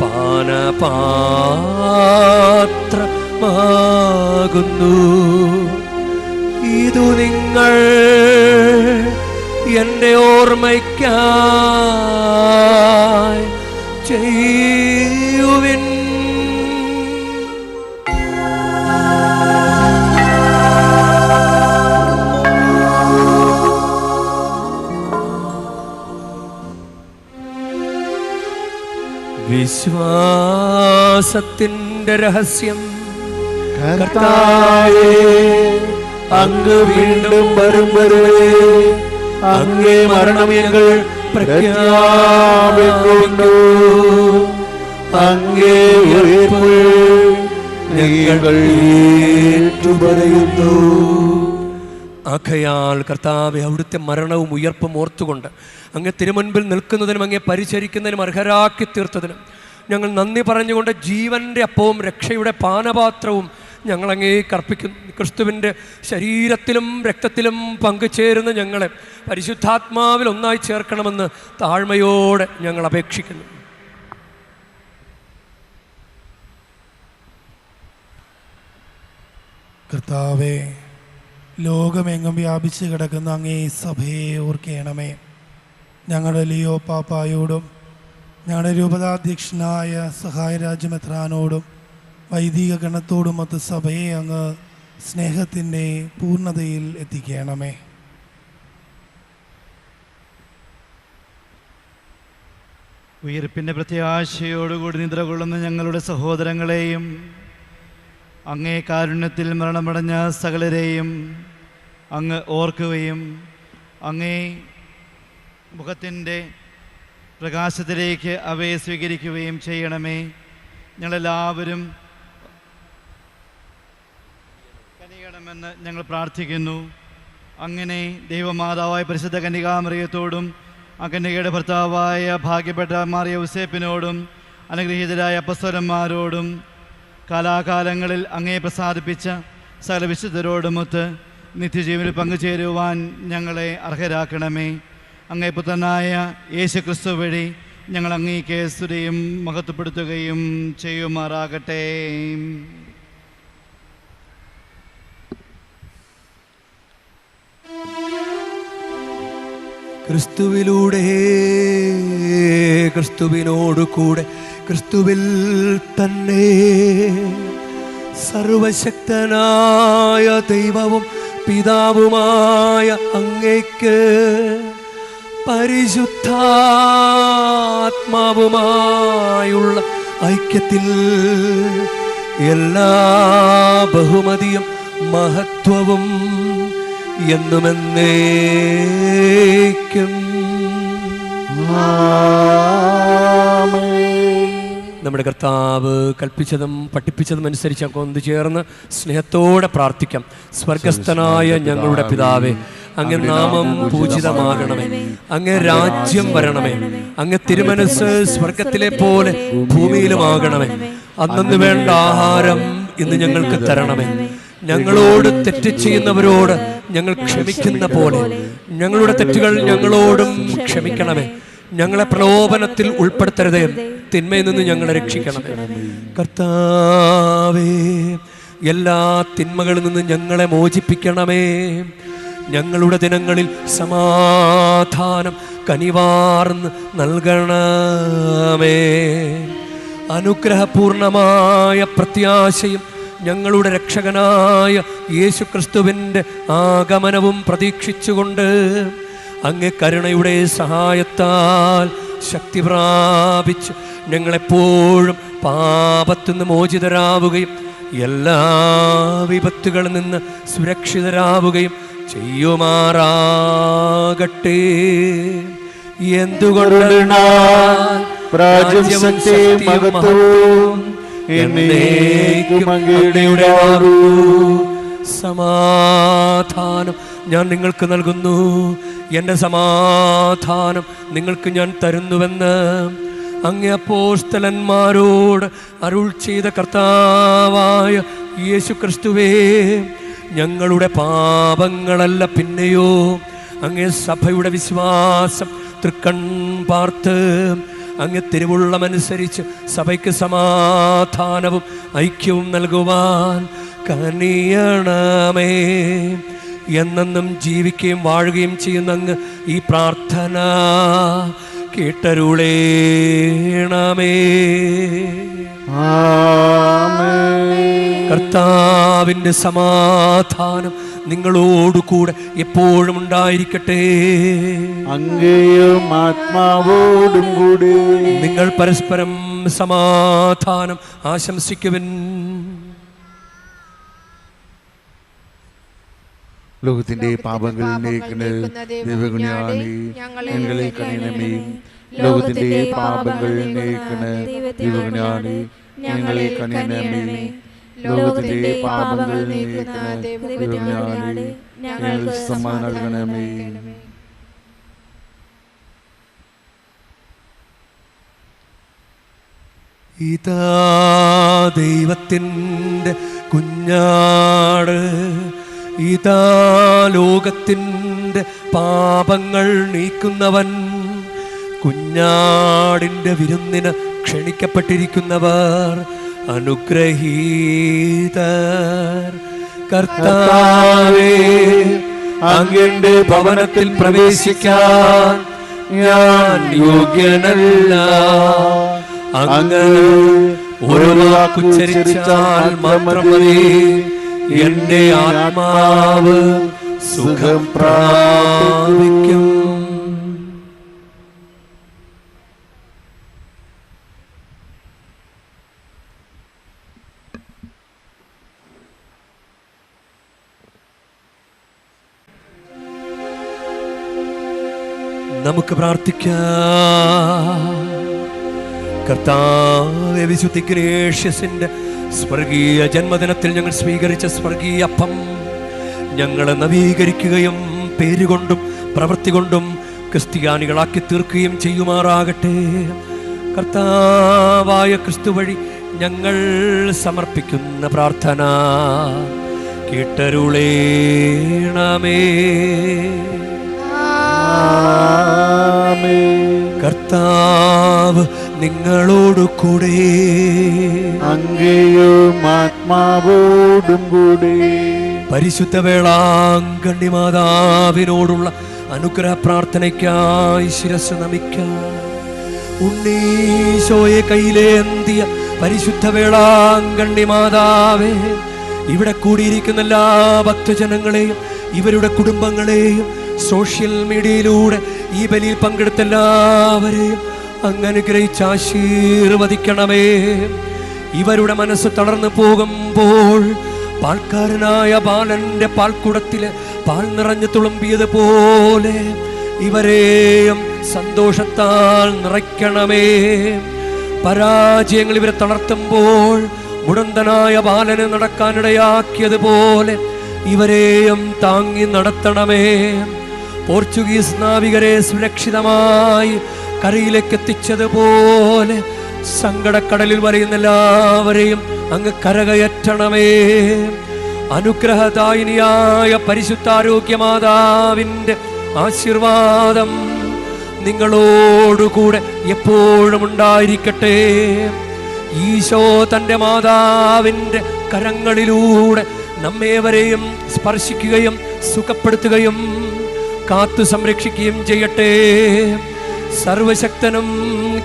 പാനപാത്രമാകുന്നു. ഇതു നിങ്ങൾ എൻ്റെ ഓർമ്മയ്ക്കായി ചെയ്യുവിൻ. വിശ്വാസത്തിൻ്റെ രഹസ്യം. കർത്താവേ, അങ്ങ് വീണ്ടും വരും വരെ അങ്ങേ മരണം ഞങ്ങൾ പ്രഖ്യാപിക്കുന്നു. അങ്ങേ ഉയിർപ്പ് ഞങ്ങൾ ഏറ്റുപറയുന്നു. ആകയാൽ കർത്താവേ, അവിടുത്തെ മരണവും ഉയർപ്പും ഓർത്തുകൊണ്ട് അങ്ങ് തിരുമുൻപിൽ നിൽക്കുന്നതിനും അങ്ങേ പരിചരിക്കുന്നതിനും അർഹരാക്കി തീർത്തതിനും ഞങ്ങൾ നന്ദി പറഞ്ഞുകൊണ്ട് ജീവൻ്റെ അപ്പവും രക്ഷയുടെ പാനപാത്രവും ഞങ്ങളങ്ങേക്ക് അർപ്പിക്കുന്നു. ക്രിസ്തുവിൻ്റെ ശരീരത്തിലും രക്തത്തിലും പങ്കുചേരുന്ന ഞങ്ങളെ പരിശുദ്ധാത്മാവിൽ ഒന്നായി ചേർക്കണമെന്ന് താഴ്മയോടെ ഞങ്ങൾ അപേക്ഷിക്കുന്നു. കർത്താവേ, ലോകമെങ്ങും വ്യാപിച്ചു കിടക്കുന്ന അങ്ങേ സഭയെ ഓർക്കണമേ. ഞങ്ങളുടെ ലിയോ പാപ്പായോടും ഞങ്ങളുടെ രൂപതാധ്യക്ഷനായ സഹായരാജമെത്രാനോടും വൈദിക ഗണത്തോടുമൊത്ത് സഭയെ അങ്ങ് സ്നേഹത്തിൻ്റെ പൂർണ്ണതയിൽ എത്തിക്കണമേ. ഉയർപ്പിൻ്റെ പ്രത്യാശയോടുകൂടി നിദ്ര കൊള്ളുന്ന ഞങ്ങളുടെ സഹോദരങ്ങളെയും അങ്ങേ കാരുണ്യത്തിൽ മരണമടഞ്ഞ സകലരെയും അങ്ങ് ഓർക്കുകയും അങ്ങേ മുഖത്തിൻ്റെ പ്രകാശത്തിലേക്ക് അവയെ സ്വീകരിക്കുകയും ചെയ്യണമേ. ഞങ്ങളെല്ലാവരും കനിയണമെന്ന് ഞങ്ങൾ പ്രാർത്ഥിക്കുന്നു. അങ്ങനെ ദൈവമാതാവായ പരിശുദ്ധ കന്യകാമറിയത്തോടും ആ കന്യകയുടെ ഭർത്താവായ ഭാഗ്യപ്പെട്ട മാറിയ യൂസേപ്പിനോടും അനുഗ്രഹീതരായ അപ്പസ്തലന്മാരോടും കാലാകാലങ്ങളിൽ അങ്ങേ പ്രസാദിപ്പിച്ച സകല വിശുദ്ധരോടുമൊത്ത് നിത്യജീവനിൽ പങ്കുചേരുവാൻ ഞങ്ങളെ അർഹരാക്കണമേ. അങ്ങേ പുത്രനായ യേശു ക്രിസ്തു വഴി ഞങ്ങൾ അങ്ങേക്ക് സ്തുതിയും മഹത്വപ്പെടുത്തുകയും ചെയ്യുമാറാകട്ടെ. ക്രിസ്തുവിലൂടെ, ക്രിസ്തുവിനോടു കൂടെ, ക്രിസ്തുവിൽ തന്നെ സർവശക്തനായ ദൈവവും പിതാവുമായ അങ്ങേക്ക് പരിശുദ്ധാത്മാവുമായുള്ള ഐക്യത്തിൽ എല്ലാ ബഹുമതിയും മഹത്വവും എന്നുമെന്നേക്കും. നമ്മുടെ കർത്താവ് കൽപ്പിച്ചതും പഠിപ്പിച്ചതും അനുസരിച്ച് നമുക്ക് ഒന്ന് ചേർന്ന് സ്നേഹത്തോടെ പ്രാർത്ഥിക്കാം. സ്വർഗസ്ഥനായ ഞങ്ങളുടെ പിതാവേ, അങ്ങ് നാമം പൂജിതമാകണമേ, അങ്ങ് രാജ്യം വരണമേ, അങ്ങ് തിരുമനസ് സ്വർഗത്തിലെ പോലെ ഭൂമിയിലുമാകണമേ. അന്നു വേണ്ട ആഹാരം ഇന്ന് ഞങ്ങൾക്ക് തരണമേ. ഞങ്ങളോട് തെറ്റ് ചെയ്യുന്നവരോട് ഞങ്ങൾ ക്ഷമിക്കുന്ന പോലെ ഞങ്ങളുടെ തെറ്റുകൾ ഞങ്ങളോടും ക്ഷമിക്കണമേ. ഞങ്ങളെ പ്രലോഭനത്തിൽ ഉൾപ്പെടുത്തരുതേ, തിന്മയിൽ നിന്ന് ഞങ്ങളെ രക്ഷിക്കണമേ. കർത്താവേ, എല്ലാ തിന്മകളിൽ നിന്ന് ഞങ്ങളെ മോചിപ്പിക്കണമേ. ഞങ്ങളുടെ ദിനങ്ങളിൽ സമാധാനം കനിവാർന്ന് നൽകണമേ. അനുഗ്രഹപൂർണമായ പ്രത്യാശയും ഞങ്ങളുടെ രക്ഷകനായ യേശുക്രിസ്തുവിൻ്റെ ആഗമനവും പ്രതീക്ഷിച്ചുകൊണ്ട് അങ്ങ് കരുണയുടെ സഹായത്താൽ ശക്തി പ്രാപിച്ച് ഞങ്ങളെപ്പോഴും പാപത്തിൽ നിന്ന് മോചിതരാവുകയും എല്ലാ വിപത്തുകളിൽ നിന്ന് സുരക്ഷിതരാവുകയും ചെയ്യുമാറാകട്ടെ. എന്തുകൊണ്ടെന്നാൽ രാജ്യവും ശക്തിയും മഹത്വവും എന്നേക്കും അങ്ങയുടേതാകുന്നു. സമാധാനം ഞാൻ നിങ്ങൾക്ക് നൽകുന്നു, എൻ്റെ സമാധാനം നിങ്ങൾക്ക് ഞാൻ തരുന്നുവെന്ന് അങ്ങേ അപ്പോസ്തലന്മാരോട് അരുൾ ചെയ്ത കർത്താവായ യേശുക്രിസ്തുവേ, ഞങ്ങളുടെ പാപങ്ങളല്ല പിന്നെയോ അങ്ങേ സഭയുടെ വിശ്വാസം തൃക്കൺ പാർത്ത് അങ്ങ് തിരുവുള്ളമനുസരിച്ച് സഭയ്ക്ക് സമാധാനവും ഐക്യവും നൽകുവാൻ കനിയണമേ. എന്നെന്നും ജീവിക്കുകയും വാഴുകയും ചെയ്യുന്ന അങ്ങ് ഈ പ്രാർത്ഥന കേട്ടരുളേണമേ. കർത്താവിൻ്റെ സമാധാനം നിങ്ങളോടുകൂടെ എപ്പോഴും ഉണ്ടായിരിക്കട്ടെ. അങ്ങയും ആത്മാവോടും കൂടി. നിങ്ങൾ പരസ്പരം സമാധാനം ആശംസിക്കുവിൻ. ലോകത്തിന്റെ പാപങ്ങൾ നീക്കുന്ന ദൈവഗുണാണി ഞങ്ങളെ കനിയണമേ. ലോകത്തിന്റെ പാപങ്ങൾ നീക്കുന്ന ദൈവഗുണാണി ഞങ്ങളെ കനിയണമേ. ലോകത്തിന്റെ പാപങ്ങൾ നീക്കുന്ന ദൈവഗുണാണി ഞങ്ങൾക്ക് സമാധാനം നൽകണമേ. ഇതാ ദൈവത്തിൻ്റെ കുഞ്ഞാട് ഇതാ ലോകത്തിൻ്റെ പാപങ്ങൾ നീക്കുന്നവൻ. കുഞ്ഞാടിൻ്റെ വിരുന്നിന് ക്ഷണിക്കപ്പെട്ടിരിക്കുന്നവർ അനുഗ്രഹീതർ. കർത്താവേ, അങ്ങയുടെ ഭവനത്തിൽ പ്രവേശിക്കാൻ ഞാൻ യോഗ്യനല്ല. അങ്ങ് ഒരു വാക്കുച്ചരിച്ചാൽ മാത്രം മതി, എന്റെ ആത്മാവ് സുഖം പ്രാപിക്കും. നമുക്ക് പ്രാർത്ഥിക്കാം. കർത്താവേ, വിശുദ്ധ ഇഗ്നേഷ്യസിന്റെ സ്വർഗീയ ജന്മദിനത്തിൽ ഞങ്ങൾ സ്വീകരിച്ച സ്വർഗീയ അപ്പം ഞങ്ങളെ നവീകരിക്കുകയും പേരുകൊണ്ടും പ്രവൃത്തി കൊണ്ടും ക്രിസ്ത്യാനികളാക്കി തീർക്കുകയും ചെയ്യുമാറാകട്ടെ. കർത്താവായ ക്രിസ്തു വഴി ഞങ്ങൾ സമർപ്പിക്കുന്ന പ്രാർത്ഥന കേട്ടരുളേണമേ. കർത്താവ് നിങ്ങളോടു കൂടെ, അങ്ങയും ആത്മാവോടും കൂടെ. പരിശുദ്ധ വേളാങ്കണ്ണി മാതാവിനോടുള്ള അനുഗ്രഹ പ്രാർത്ഥനയ്ക്കായി ശിരസ് നമിക്കാം. ഉണ്ണീശോയെ കയ്യിലേന്തിയ പരിശുദ്ധ വേളാങ്കണ്ണി മാതാവേ, ഇവിടെ കൂടിയിരിക്കുന്ന എല്ലാ ഭക്തജനങ്ങളെയും ഇവരുടെ കുടുംബങ്ങളെയും സോഷ്യൽ മീഡിയയിലൂടെ ഈ ബലിയിൽ പങ്കെടുത്ത എല്ലാവരെയും അങ്ങ് അനുഗ്രഹിച്ച് ആശീർവദിക്കണമേ. ഇവരുടെ മനസ്സ് തളർന്നു പോകുമ്പോൾ പാൽക്കാരനായ ബാലന്റെ പാൽക്കുടത്തില് പാൽ നിറഞ്ഞു തുളുമ്പിയതുപോലെ ഇവരെയും സന്തോഷത്താൽ നിറയ്ക്കണമേ. പരാജയങ്ങൾ ഇവരെ തളർത്തുമ്പോൾ മുടന്തനായ ബാലനെ നടക്കാനിടയാക്കിയതുപോലെ ഇവരെയും താങ്ങി നടത്തണമേ. പോർച്ചുഗീസ് നാവികരെ സുരക്ഷിതമായി കരയിലേക്ക് എത്തിച്ചതുപോലെ സങ്കടക്കടലിൽ വരയുന്ന എല്ലാവരെയും അങ്ങ് കരകയറ്റണമേ. അനുഗ്രഹദായിനിയായ പരിശുദ്ധാരോഗ്യമാതാവിൻ്റെ ആശീർവാദം നിങ്ങളോടുകൂടെ എപ്പോഴും ഉണ്ടായിരിക്കട്ടെ. ഈശോ തൻ്റെ മാതാവിൻ്റെ കരങ്ങളിലൂടെ നമ്മേവരെയും സ്പർശിക്കുകയും സുഖപ്പെടുത്തുകയും കാത്തു സംരക്ഷിക്കുകയും ചെയ്യട്ടെ. സർവശക്തനും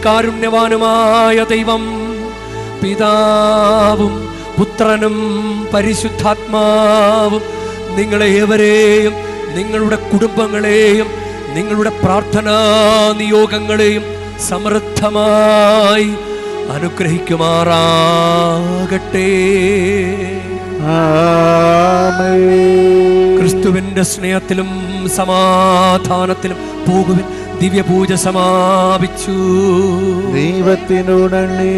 കാരുണ്യവാനുമായ ദൈവം, പിതാവും പുത്രനും പരിശുദ്ധാത്മാവും നിങ്ങളെ ഏവരെയും നിങ്ങളുടെ കുടുംബങ്ങളെയും നിങ്ങളുടെ പ്രാർത്ഥനാ നിയോഗങ്ങളെയും സമൃദ്ധമായി അനുഗ്രഹിക്കുമാറാകട്ടെ. ക്രിസ്തുവിന്റെ സ്നേഹത്തിലും സമാധാനത്തിലും പോകുവിൻ. ദിവ്യപൂജ സമാപിച്ചു. ദൈവത്തിനു നന്ദി.